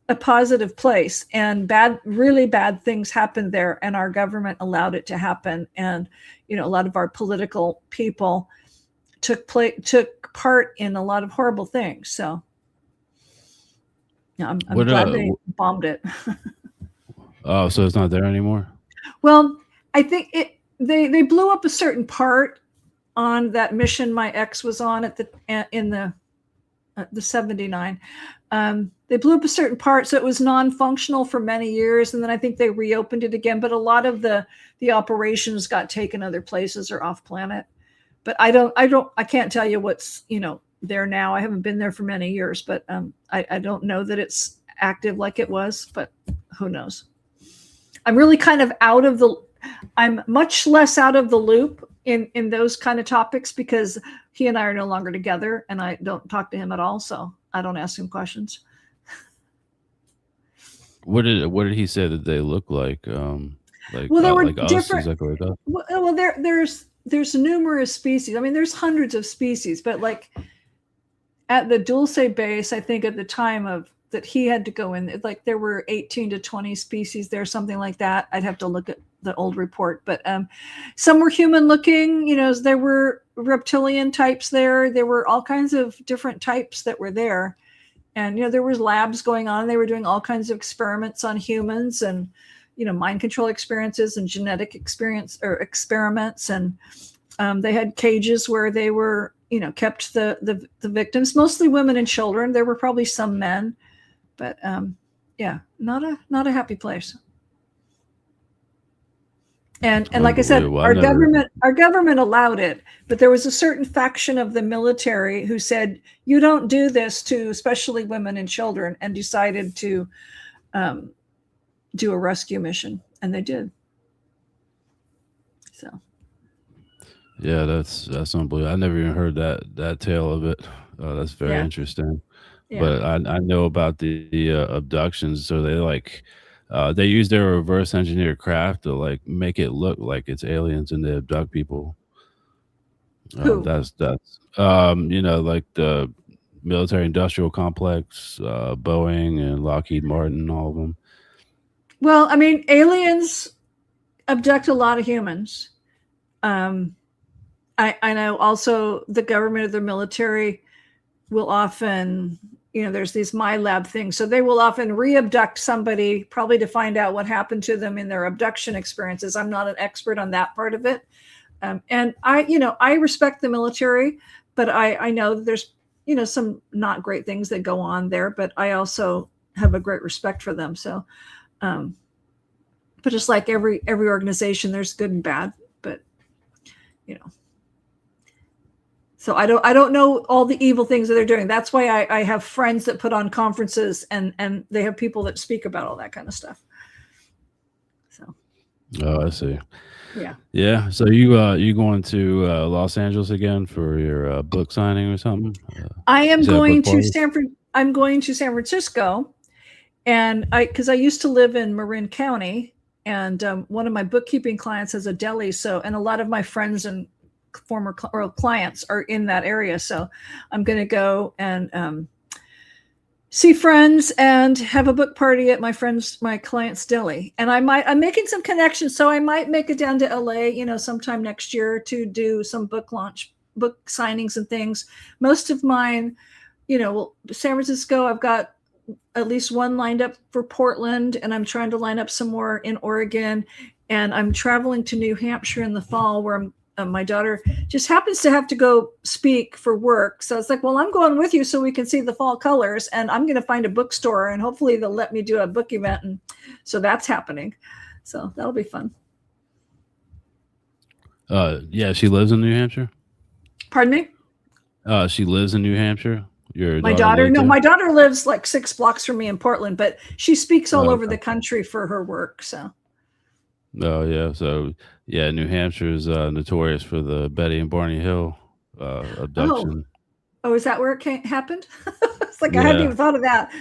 a positive place, and really bad things happened there, and our government allowed it to happen. And a lot of our political people took part in a lot of horrible things. So I'm glad they bombed it. Oh, so it's not there anymore? Well, I think they blew up a certain part on that mission my ex was on in the 79. They blew up a certain part, so it was non-functional for many years, and then I think they reopened it again. But a lot of the operations got taken other places or off planet. But I can't tell you what's there now. I haven't been there for many years, but I don't know that it's active like it was. But who knows? I'm really kind of I'm much less out of the loop in those kind of topics, because he and I are no longer together, and I don't talk to him at all, so I don't ask him questions. What did he say that they look like? Well, there were like different. us, exactly like us? Well, there's numerous species. I mean, there's hundreds of species, but like at the Dulce base, I think at the time that he had to go in, like there were 18 to 20 species there, something like that. I'd have to look at the old report, but some were human looking. There were reptilian types there. There were all kinds of different types that were there. And, there was labs going on. They were doing all kinds of experiments on humans, and, mind control experiences and genetic experiments. And they had cages where they were, kept the victims, mostly women and children. There were probably some men, but yeah, not a happy place. And like I said, our government allowed it, but there was a certain faction of the military who said, you don't do this to especially women and children, and decided to do a rescue mission, and they did. So yeah, that's unbelievable. I never even heard that tale of it. That's very interesting. Yeah. But I know about the abductions. So they use their reverse engineered craft to like make it look like it's aliens, and they abduct people. Who? That's like the military industrial complex, Boeing and Lockheed Martin, all of them. Well, I mean, aliens abduct a lot of humans. I know also the government or the military will often, there's these MyLab things. So they will often re-abduct somebody, probably to find out what happened to them in their abduction experiences. I'm not an expert on that part of it. And I respect the military, but I know that there's, some not great things that go on there, but I also have a great respect for them. So, but just like every organization, there's good and bad, but, So I don't know all the evil things that they're doing. That's why I have friends that put on conferences and they have people that speak about all that kind of stuff. So Oh, I see. yeah. Yeah. So you going to Los Angeles again for your book signing or something? I am you said a going book to party? I'm going to San Francisco, and because I used to live in Marin County, and one of my bookkeeping clients has a deli. So, and a lot of my friends and former clients are in that area. So, I'm going to go and see friends and have a book party at my client's deli. And I'm making some connections, so I might make it down to LA, sometime next year to do some book signings and things. Most of mine, San Francisco, I've got at least one lined up for Portland, and I'm trying to line up some more in Oregon. And I'm traveling to New Hampshire in the fall, where my daughter just happens to have to go speak for work. So it's like, well, I'm going with you so we can see the fall colors, and I'm going to find a bookstore, and hopefully they'll let me do a book event. And so that's happening. So that'll be fun. Yeah, she lives in New Hampshire. Pardon me? She lives in New Hampshire. Your My daughter daughter, lives no, there? my daughter lives like 6 blocks from me in Portland, but she speaks all Oh, over okay. the country for her work. So Oh, yeah. So, yeah, New Hampshire is notorious for the Betty and Barney Hill abduction. oh, is that where it happened? It's like I hadn't Yeah, even thought of that.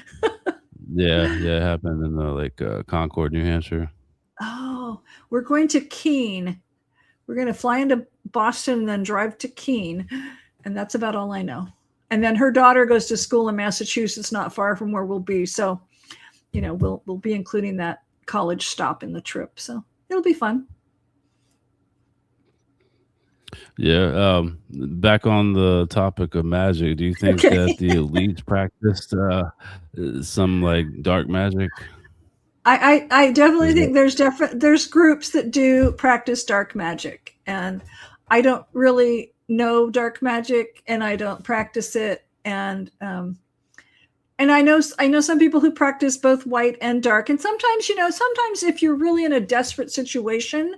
yeah, it happened in Concord, New Hampshire. Oh, we're going to Keene. We're going to fly into Boston and then drive to Keene, and that's about all I know. And then her daughter goes to school in Massachusetts, not far from where we'll be. So, we'll be including that college stop in the trip. So it'll be fun. Yeah. Back on the topic of magic, do you think Okay. that the elites practiced some like dark magic? I definitely Is think that there's groups that do practice dark magic, and I don't really know dark magic, and I don't practice it, and I know some people who practice both white and dark, and sometimes if you're really in a desperate situation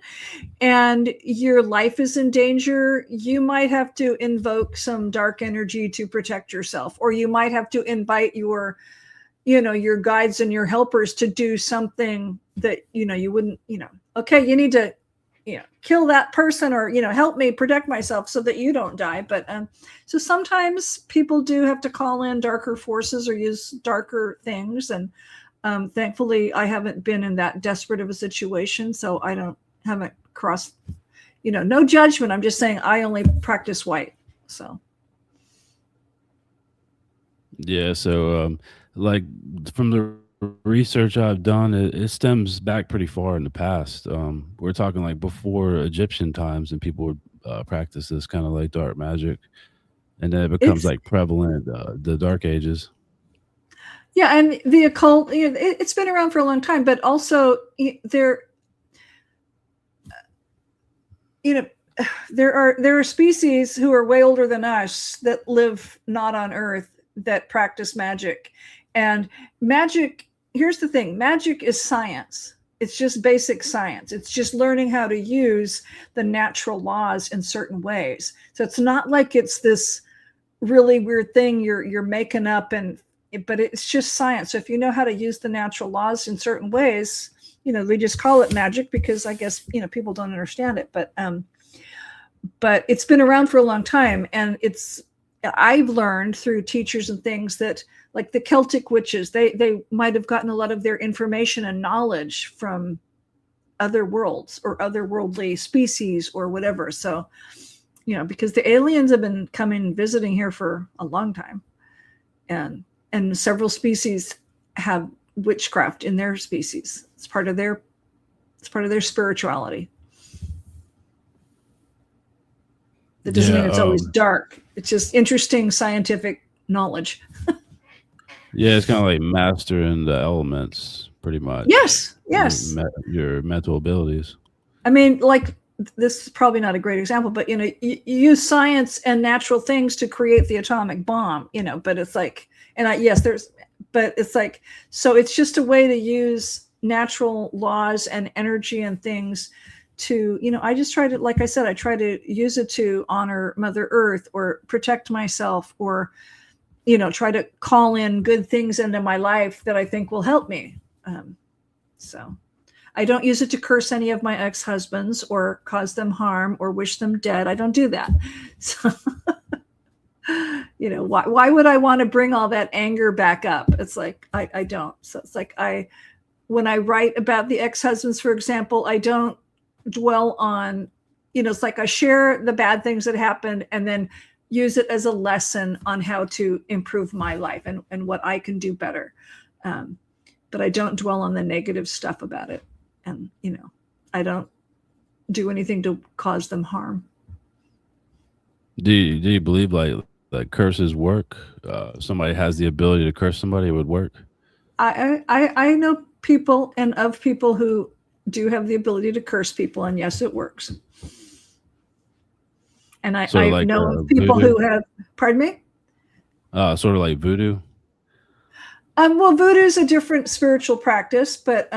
and your life is in danger, you might have to invoke some dark energy to protect yourself, or you might have to invite your guides and your helpers to do something that, you wouldn't, okay, you need to, kill that person, or, help me protect myself so that you don't die. But, so sometimes people do have to call in darker forces or use darker things. And, thankfully I haven't been in that desperate of a situation. So I haven't crossed, no judgment. I'm just saying I only practice white. So. Yeah. So, like from the research I've done, it stems back pretty far in the past. We're talking like before Egyptian times, and people would practice this kind of like dark magic, and then it becomes It's like prevalent the Dark Ages. Yeah, and the occult, it's been around for a long time, but also there are species who are way older than us that live not on Earth that practice magic. And magic, here's the thing, magic is science. It's just basic science. It's just learning how to use the natural laws in certain ways. So it's not like it's this really weird thing you're making up, but it's just science. So if you know how to use the natural laws in certain ways, we just call it magic because I guess, people don't understand it, but it's been around for a long time. And I've learned through teachers and things that, like the Celtic witches, they might have gotten a lot of their information and knowledge from other worlds or otherworldly species or whatever. So, because the aliens have been coming visiting here for a long time, and several species have witchcraft in their species. It's part of their spirituality. That doesn't mean Yeah. it's always dark. It's just interesting scientific knowledge. Yeah, it's kind of like mastering the elements, pretty much. Yes. Your mental abilities. I mean, like, this is probably not a great example, but you use science and natural things to create the atomic bomb. But it's like, but it's like, so it's just a way to use natural laws and energy and things to, I just try to, like I said, I try to use it to honor Mother Earth or protect myself, or, try to call in good things into my life that I think will help me. So I don't use it to curse any of my ex-husbands or cause them harm or wish them dead. I don't do that. So, why would I want to bring all that anger back up? It's like, I don't. So it's like, when I write about the ex-husbands, for example, I don't dwell on, it's like I share the bad things that happened and then use it as a lesson on how to improve my life and what I can do better. But I don't dwell on the negative stuff about it. And, I don't do anything to cause them harm. Do you believe like curses work? Somebody has the ability to curse somebody, it would work? I know people and of people who do have the ability to curse people, and yes, it works. And I know of people voodoo? who have, pardon me? Sort of like voodoo? Well, voodoo is a different spiritual practice, but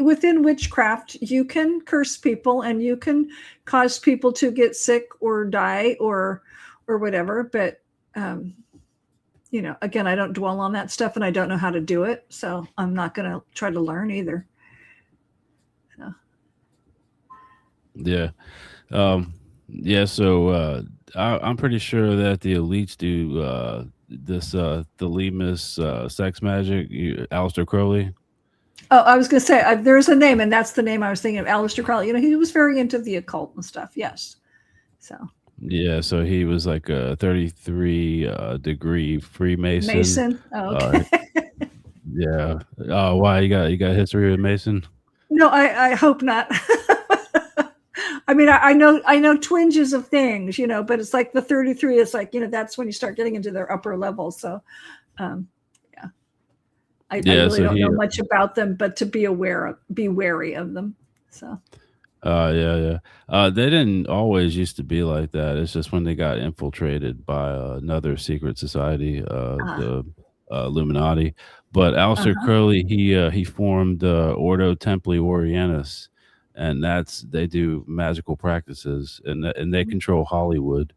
within witchcraft, you can curse people and you can cause people to get sick or die or whatever. But again, I don't dwell on that stuff, and I don't know how to do it, so I'm not going to try to learn either. So. Yeah. So I'm pretty sure that the elites do this Thelemus sex magic. Aleister Crowley. Oh, I was going to say there's a name, and that's the name I was thinking of, Aleister Crowley. He was very into the occult and stuff. Yes. So. Yeah, so he was like a 33 degree Freemason. Mason. Oh, okay. Yeah. Why you got history with Mason? No, I hope not. I mean, I know twinges of things, but it's like the 33 is like, that's when you start getting into their upper levels. So, yeah. I really don't know much about them, but to be wary of them. So. Yeah. They didn't always used to be like that. It's just when they got infiltrated by another secret society, the Illuminati. But Aleister Crowley, he formed Ordo Templi Orientis, and they do magical practices, and they control Hollywood.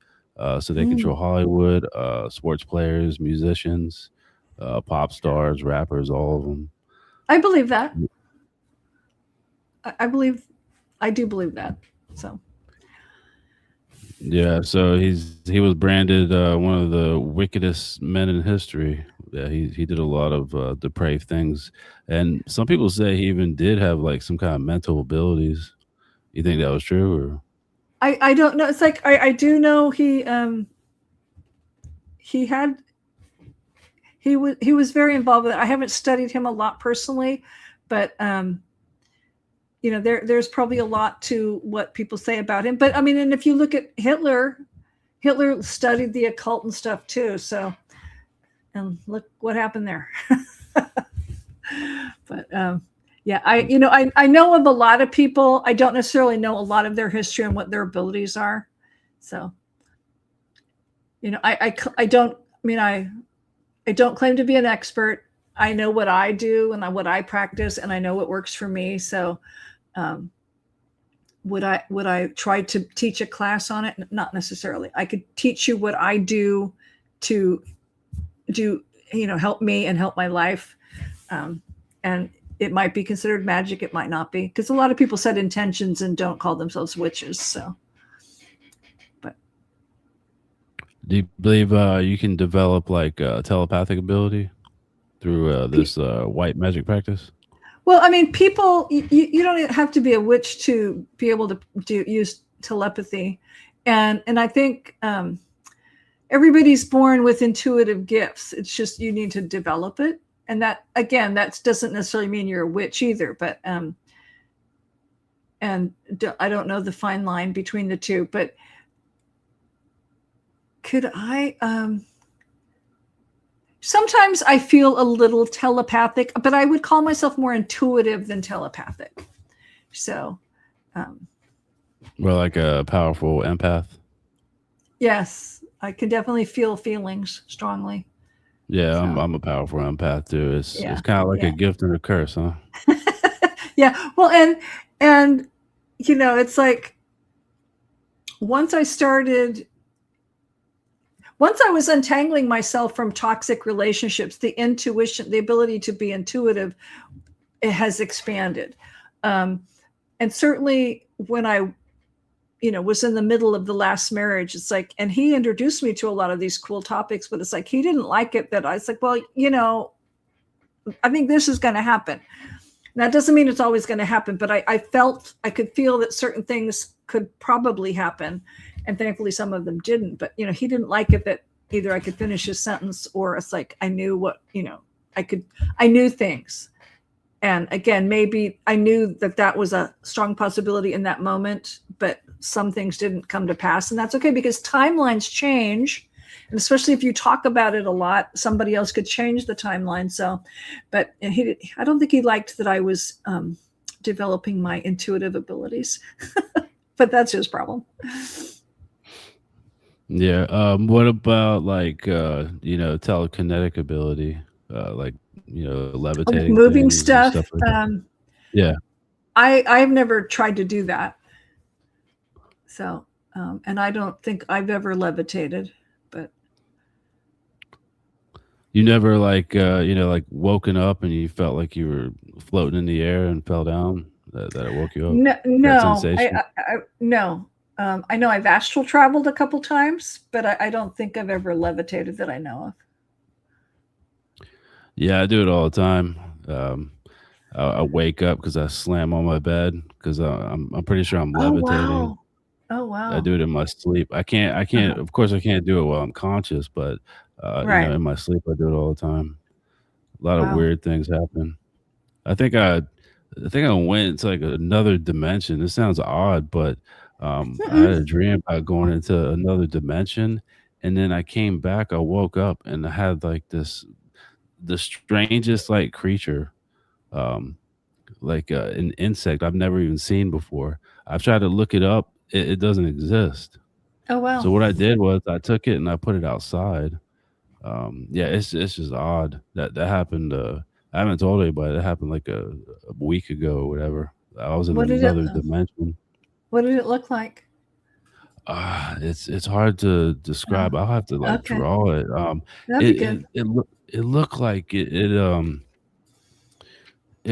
So they control Hollywood, sports players, musicians, pop stars, rappers, all of them. I believe that. I do believe that. So. Yeah, so he was branded one of the wickedest men in history. Yeah, he did a lot of depraved things, and some people say he even did have like some kind of mental abilities. You think that was true, or? I don't know. It's like I do know he was very involved with it. I haven't studied him a lot personally, but there's probably a lot to what people say about him. But I mean, and if you look at Hitler studied the occult and stuff too. So, and look what happened there. But yeah, I know of a lot of people. I don't necessarily know a lot of their history and what their abilities are. So, I don't claim to be an expert. I know what I do and what I practice, and I know what works for me. So, would I try to teach a class on it? Not necessarily. I could teach you what I do to help me and help my life. And it might be considered magic. It might not be, because a lot of people set intentions and don't call themselves witches. So, but do you believe you can develop like telepathic ability through this white magic practice? Well, I mean, people, you don't have to be a witch to be able to use telepathy. And I think everybody's born with intuitive gifts. It's just you need to develop it. And that, again, that doesn't necessarily mean you're a witch either. But and I don't know the fine line between the two. But could I... Sometimes I feel a little telepathic, but I would call myself more intuitive than telepathic. So, well, like a powerful empath. Yes, I can definitely feel feelings strongly. Yeah, so. I'm a powerful empath too. It's kind of like a gift and a curse, huh? Yeah. Well, and it's like once I was untangling myself from toxic relationships, the intuition, the ability to be intuitive, it has expanded. And certainly when I was in the middle of the last marriage, it's like, and he introduced me to a lot of these cool topics, but it's like, he didn't like it that I was like, well, I think this is going to happen. That doesn't mean it's always going to happen, but I could feel that certain things could probably happen. And thankfully some of them didn't, but he didn't like it that either I could finish his sentence or it's like, I knew what, I knew things. And again, maybe I knew that was a strong possibility in that moment, but some things didn't come to pass. And that's okay because timelines change. And especially if you talk about it a lot, somebody else could change the timeline. So, but I don't think he liked that I was developing my intuitive abilities, but that's his problem. Yeah. What about like telekinetic ability, like levitating Moving things and stuff. stuff like that? Yeah. I've never tried to do that. So, and I don't think I've ever levitated, but. You never like woken up and you felt like you were floating in the air and fell down, that it woke you up? No, That sensation? no. I know I've astral traveled a couple times, but I don't think I've ever levitated that I know of. Yeah, I do it all the time. I wake up because I slam on my bed because I'm pretty sure I'm levitating. Oh wow. I do it in my sleep. I can't. Of course, I can't do it while I'm conscious, but Right. in my sleep, I do it all the time. A lot of Wow. weird things happen. I think I went into like another dimension. This sounds odd, but I had a dream about going into another dimension, and then I came back. I woke up and I had like the strangest like creature, um, like an insect I've never even seen before. I've tried to look it up. It doesn't exist. Oh wow. So what I did was I took it and I put it outside. Yeah, it's just odd that happened. I haven't told anybody. That happened like a week ago or whatever. I was in What did another dimension. it look like? It's hard to describe. I'll have to like Okay. draw it. That'd be good. It looked like it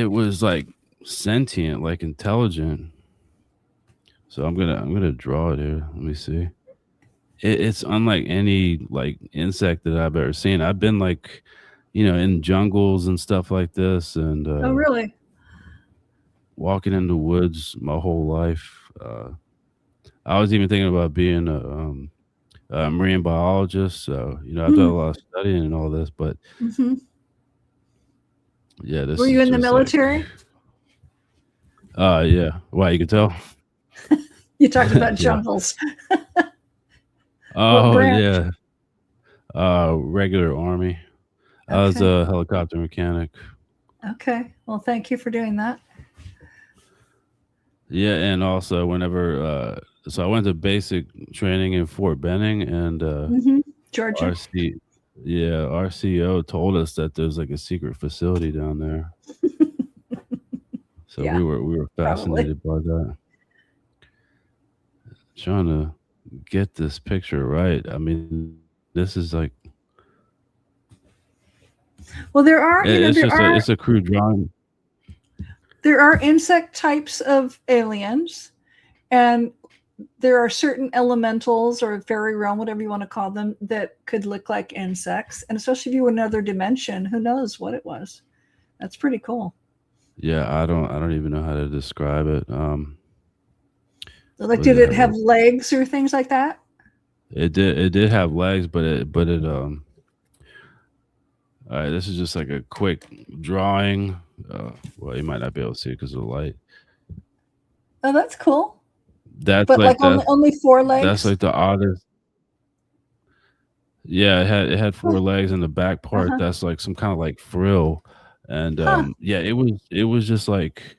was like sentient, like intelligent. So I'm gonna draw it here. Let me see. It's unlike any like insect that I've ever seen. I've been like, in jungles and stuff like this, and Oh really? walking in the woods my whole life. I was even thinking about being a marine biologist. So I've done a lot of studying and all this, but Mm-hmm. yeah, this Were is you in the just military? yeah. Why, you can tell? You talked about Yeah. jungles. Oh branch? yeah. Regular army. I was Okay. a helicopter mechanic. Okay. Well, thank you for doing that. Yeah, and also whenever so I went to basic training in Fort Benning, and Georgia. RCO told us that there's like a secret facility down there. So Yeah, we were fascinated by that. Trying to get this picture right. I mean, this is like Well, there are, it's a crude drawing. there are insect types of aliens, and there are certain elementals or fairy realm, whatever you want to call them, that could look like insects. And especially if you were in another dimension, who knows what it was? That's pretty cool. Yeah, I don't even know how to describe it. Like, did it have legs or things like that? It did have legs, but it all right, this is just like a quick drawing. Well, you might not be able to see it because of the light. Oh, that's cool. That's But like only 4 legs. That's like the oddest. Yeah, it had 4 legs in the back part. That's like some kind of like frill, and yeah, it was just like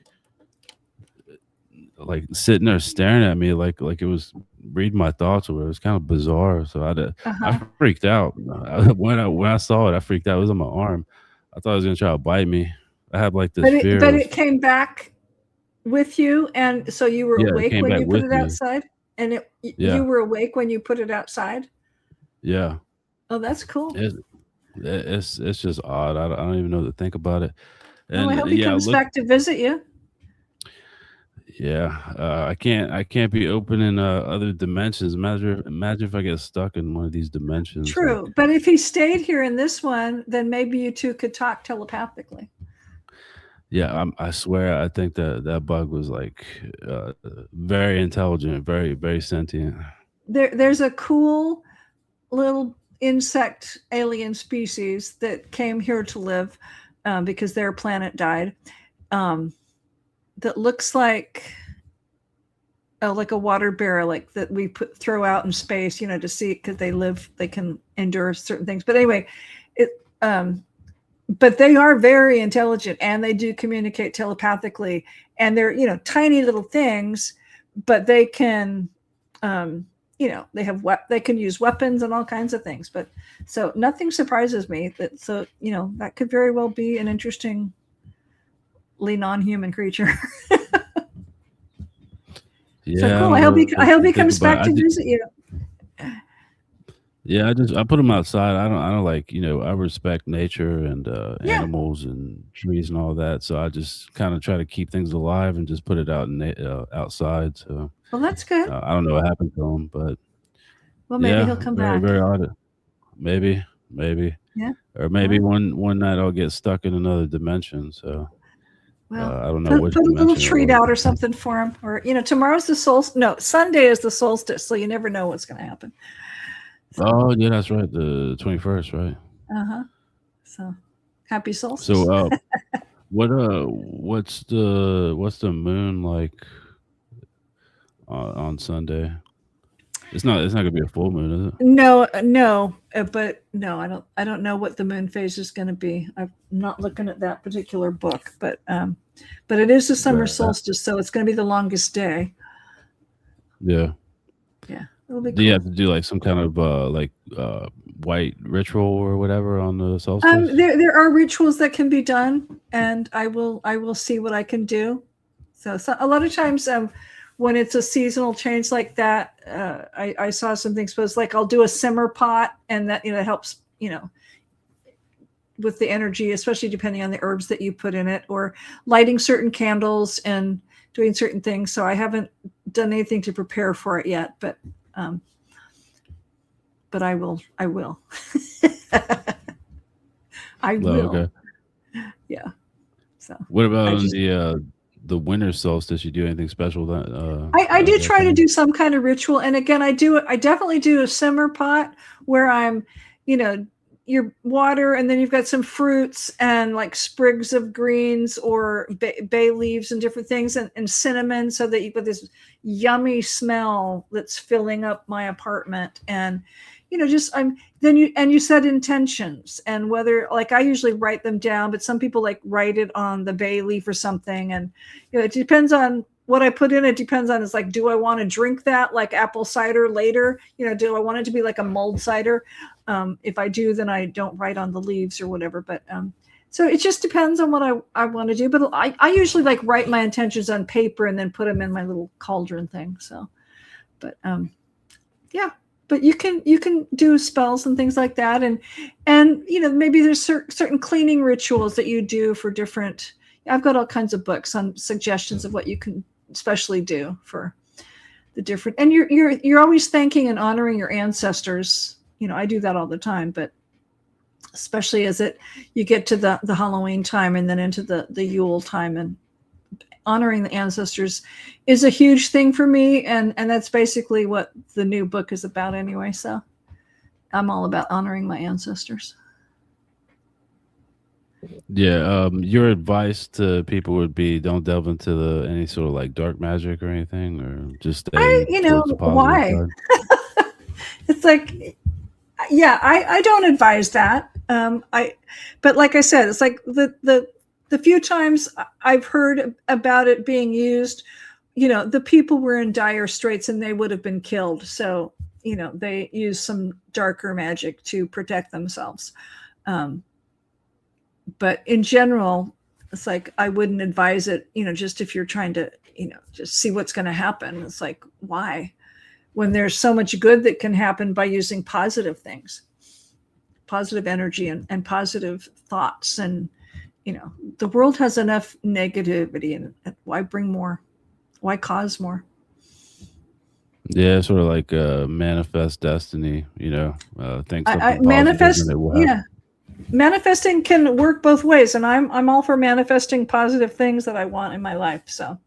sitting there staring at me like it was reading my thoughts, or it was kind of bizarre. So I freaked out when I saw it. I freaked out. It was on my arm. I thought it was gonna try to bite me. I had like this fear. But it came back with you, and so you were Yeah, it awake came when back you put with it me. outside, and Yeah, you were awake when you put it outside. yeah. Oh, that's cool. It's it's just odd. I don't even know what to think about it. Well, I And hope he yeah, comes look, back to visit you. yeah. I can't be open in other dimensions. Imagine if I get stuck in one of these dimensions. Like, True, but if he stayed here in this one, then maybe you two could talk telepathically. yeah, I swear, I think that bug was like very intelligent, very sentient. There's a cool little insect alien species that came here to live because their planet died. Um, that looks like a water bear, like that we throw out in space, to see, because they can endure certain things. But anyway, it but they are very intelligent and they do communicate telepathically, and they're tiny little things, but they can they can use weapons and all kinds of things. But so nothing surprises me that could very well be an interestingly non-human creature. So Yeah, I cool. I don't hope know I hope what he to think comes about back it. to visit you. Yeah, I put them outside. I don't like, I respect nature and Yeah. animals and trees and all that. So I just kind of try to keep things alive and just put it out outside. So Well, that's good. I don't know what happened to them, but Well, maybe he'll yeah, come very back. very odd. Maybe, Yeah. or maybe Well, one night I'll get stuck in another dimension. So well, I don't know put which a little dimension it treat was. out or something for him. Or tomorrow's the solstice. No, Sunday is the solstice, so you never know what's going to happen. So, Oh yeah, that's right, the 21st, right? uh-huh. So, happy solstice. So what's the moon like on Sunday? It's not gonna be a full moon, is it? No, no, but no, I don't know what the moon phase is going to be. I'm not looking at that particular book, but it is the summer Right. solstice, so it's going to be the longest day. Yeah. Yeah, it'll be Do you have cool. to do like some kind of white ritual or whatever on the solstice? There are rituals that can be done, and I will see what I can do. So a lot of times, when it's a seasonal change like that, I saw something supposed, like I'll do a simmer pot, and that helps with the energy, especially depending on the herbs that you put in it, or lighting certain candles and doing certain things. So I haven't done anything to prepare for it yet, but I will. I will. I Oh, will. okay. Yeah. So What about I on just the winter solstice? You do anything special that I at do that try to time? do some kind of ritual. And again, I definitely do a simmer pot where I'm, your water, and then you've got some fruits and like sprigs of greens or bay leaves and different things, and cinnamon, so that you've got this yummy smell that's filling up my apartment. And just you set intentions, and whether, like, I usually write them down, but some people like write it on the bay leaf or something. And it depends on what I put in. It depends on, it's like, do I want to drink that like apple cider later? Do I want it to be like a mulled cider? If I do, then I don't write on the leaves or whatever. But so it just depends on what I want to do. But I usually like write my intentions on paper and then put them in my little cauldron thing. So, but yeah. But you can do spells and things like that, and maybe there's certain cleaning rituals that you do for different. I've got all kinds of books on suggestions of what you can especially do for the different. And you're always thanking and honoring your ancestors. I do that all the time, but especially as you get to the Halloween time and then into the Yule time, and honoring the ancestors is a huge thing for me, and that's basically what the new book is about anyway. So I'm all about honoring my ancestors. Yeah, your advice to people would be don't delve into any sort of like dark magic or anything, or just stay towards the positive Why? side. It's like, yeah, I don't advise that. But like I said, it's like the few times I've heard about it being used, the people were in dire straits and they would have been killed. So, they use some darker magic to protect themselves. But in general, It's like, I wouldn't advise it, just if you're trying to, just see what's going to happen. It's like, why? When there's so much good that can happen by using positive things, positive energy and positive thoughts. And, the world has enough negativity, and why bring more? Why cause more? Yeah, sort of like manifest destiny, think something positive Manifest, and it will happen. yeah. Manifesting can work both ways, and I'm all for manifesting positive things that I want in my life. So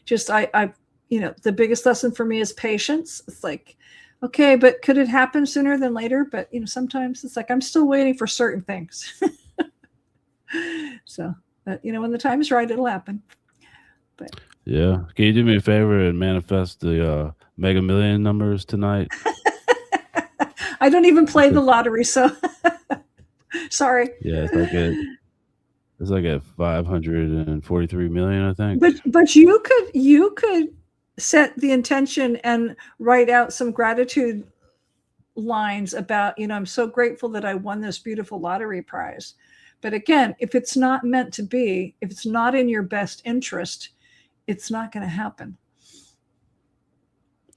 just I the biggest lesson for me is patience. It's like, okay, but could it happen sooner than later? But sometimes it's like I'm still waiting for certain things. So when the time is right, it'll happen. But Yeah. Can you do me a favor and manifest the Mega Million numbers tonight? I don't even play the lottery, so sorry. Yeah, it's like at 543 million, I think. But you could set the intention and write out some gratitude lines about, I'm so grateful that I won this beautiful lottery prize. But again, if it's not meant to be, if it's not in your best interest, it's not going to happen.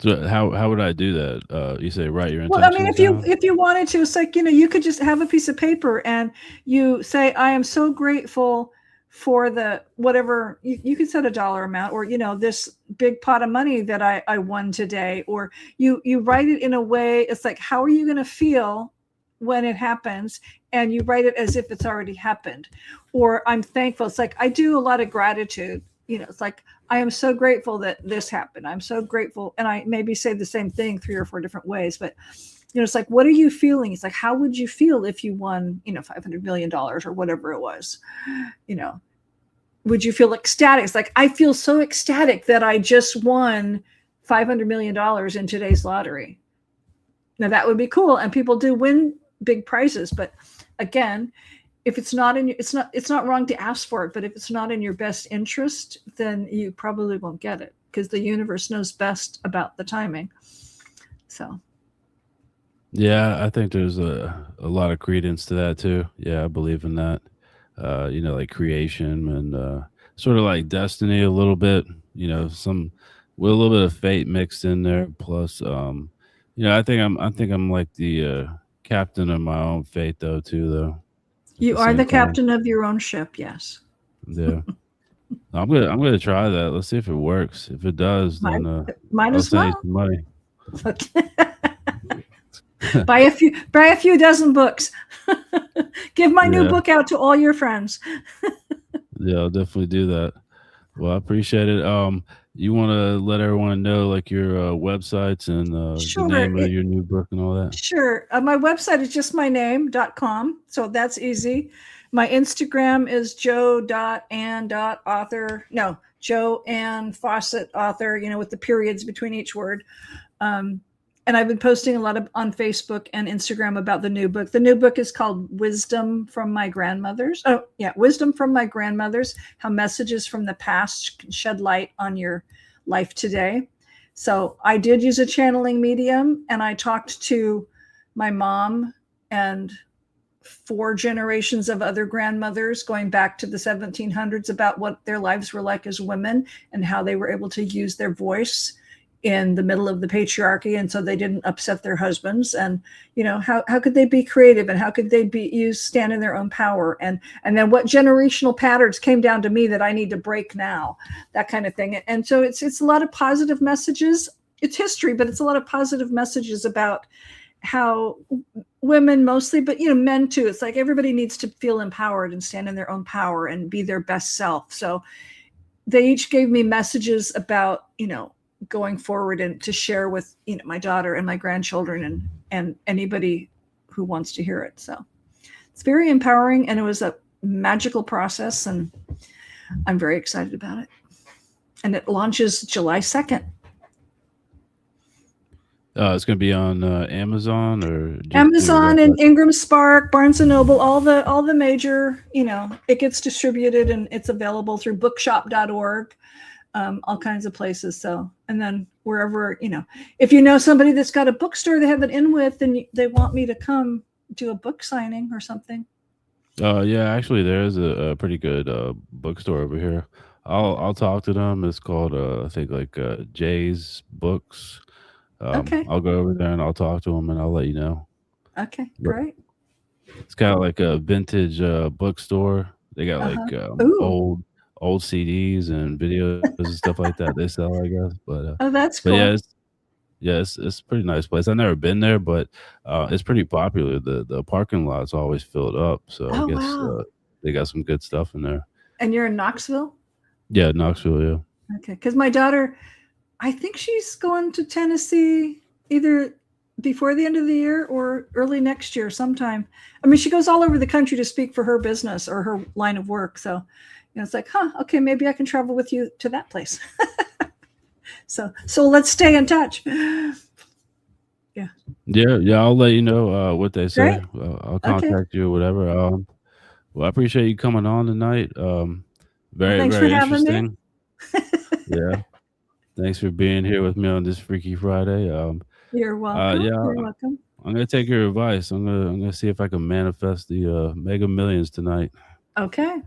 So how would I do that? You say write your Well, intentions I mean, down? if you wanted to, it's like, you could just have a piece of paper and you say, I am so grateful for the whatever, you could set a dollar amount, or this big pot of money that I won today, or you write it in a way, it's like, how are you going to feel when it happens? And you write it as if it's already happened. Or I'm thankful. It's like, I do a lot of gratitude. It's like, I am so grateful that this happened. I'm so grateful. And I maybe say the same thing 3 or 4 different ways, but it's like, what are you feeling? It's like, how would you feel if you won, $500 million or whatever it was? Would you feel ecstatic? It's like, I feel so ecstatic that I just won $500 million in today's lottery. Now that would be cool. And people do win big prizes, but again, if it's not it's not wrong to ask for it, but if it's not in your best interest, then you probably won't get it, because the universe knows best about the timing. So Yeah, I think there's a lot of credence to that too. Yeah, I believe in that. Like creation and sort of like destiny a little bit, some with a little bit of fate mixed in there. Plus, I think I'm like the captain of my own fate though too though. At you the are same the time. captain of your own ship. Yes. Yeah. I'm gonna try that. Let's see if it works. If it does, then Might I'll as send you well. some money. Buy a few dozen books. Give my new Yeah. book out to all your friends. Yeah, I'll definitely do that. Well, I appreciate it. You want to let everyone know like your websites and the Sure. name of your new book and all that? Sure. My website is just my name.com. So that's easy. My Instagram is jo.ann.author. No, Jo Ann Fawcett author, with the periods between each word. And I've been posting a lot on Facebook and Instagram about the new book. The new book is called Wisdom from My Grandmothers. Oh, yeah. Wisdom from My Grandmothers, How Messages from the Past Can Shed Light on Your Life Today. So I did use a channeling medium, and I talked to my mom and 4 generations of other grandmothers going back to the 1700s about what their lives were like as women and how they were able to use their voice in the middle of the patriarchy, and so they didn't upset their husbands. And how could they be creative, and how could they stand in their own power, and then what generational patterns came down to me that I need to break now, that kind of thing. And so it's a lot of positive messages. It's history, but it's a lot of positive messages about how women mostly, but men too, it's like everybody needs to feel empowered and stand in their own power and be their best self. So they each gave me messages about going forward and to share with my daughter and my grandchildren and anybody who wants to hear it. So it's very empowering, and it was a magical process, and I'm very excited about it. And it launches July 2nd. It's going to be on Amazon or just Amazon and Ingram Spark, Barnes and Noble, all the major, it gets distributed, and it's available through bookshop.org. All kinds of places. So, and then wherever, if you know somebody that's got a bookstore they have it in with, and they want me to come do a book signing or something, Yeah, actually, there is a pretty good bookstore over here. I'll talk to them. It's called I think like Jay's Books. Okay. I'll go over there and I'll talk to them and I'll let you know. Okay. But Great. it's kind of like a vintage bookstore. They got Uh-huh. like Ooh. old CDs and videos and stuff like that. They sell, I guess. Oh, that's But yeah, cool. it's a pretty nice place. I've never been there, but it's pretty popular. The parking lot's always filled up, so I Oh, guess wow. they got some good stuff in there. And you're in Knoxville? Yeah, Knoxville. Yeah. Okay. Because my daughter, I think she's going to Tennessee either before the end of the year or early next year sometime. I mean, she goes all over the country to speak for her business or her line of work. So, it's like, okay, maybe I can travel with you to that place. So let's stay in touch. Yeah. I'll let you know what they say. Great. I'll Okay. contact you or whatever. Well, I appreciate you coming on tonight. Well, Very thanks for very having me. interesting. Yeah. Thanks for being here with me on this Freaky Friday. You're welcome. Yeah, You're welcome. I'm gonna take your advice. I'm gonna see if I can manifest the Mega Millions tonight. Okay.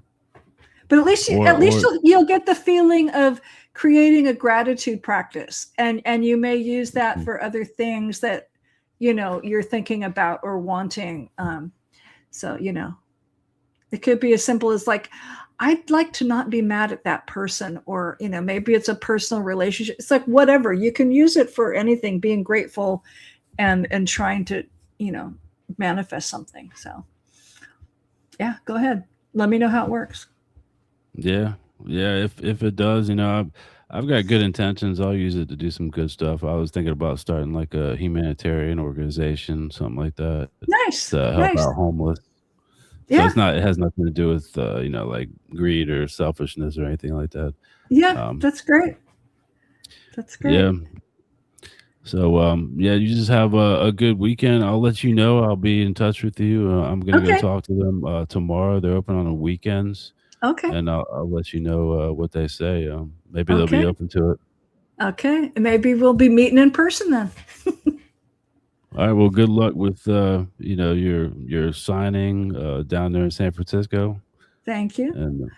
But at least Or you'll get the feeling of creating a gratitude practice, and you may use that for other things that you're thinking about or wanting. So it could be as simple as like, I'd like to not be mad at that person, or maybe it's a personal relationship. It's like whatever, you can use it for anything. Being grateful and trying to manifest something. So yeah, go ahead. Let me know how it works. yeah, if it does, I've got good intentions. I'll use it to do some good stuff. I was thinking about starting like a humanitarian organization, something like that, Nice. to help Nice. out homeless. So Yeah. it has nothing to do with like greed or selfishness or anything like that. Yeah. Um, That's great. That's great. yeah. So yeah, you just have a good weekend. I'll let you know. I'll be in touch with you. I'm gonna go Okay. talk to them tomorrow. They're open on the weekends, Okay. and I'll let you know what they say. Maybe they'll be Okay. open to it. Okay. Maybe we'll be meeting in person then. All right. Well, good luck with your signing down there in San Francisco, Thank you. and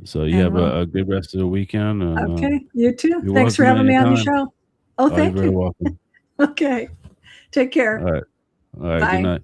so you And have we'll a good rest of the weekend. And okay. You too. you're Thanks for welcome having me on your anytime. show. Oh, Oh, you're thank very you. welcome. Okay. Take All care. right. All right. Good Bye. night.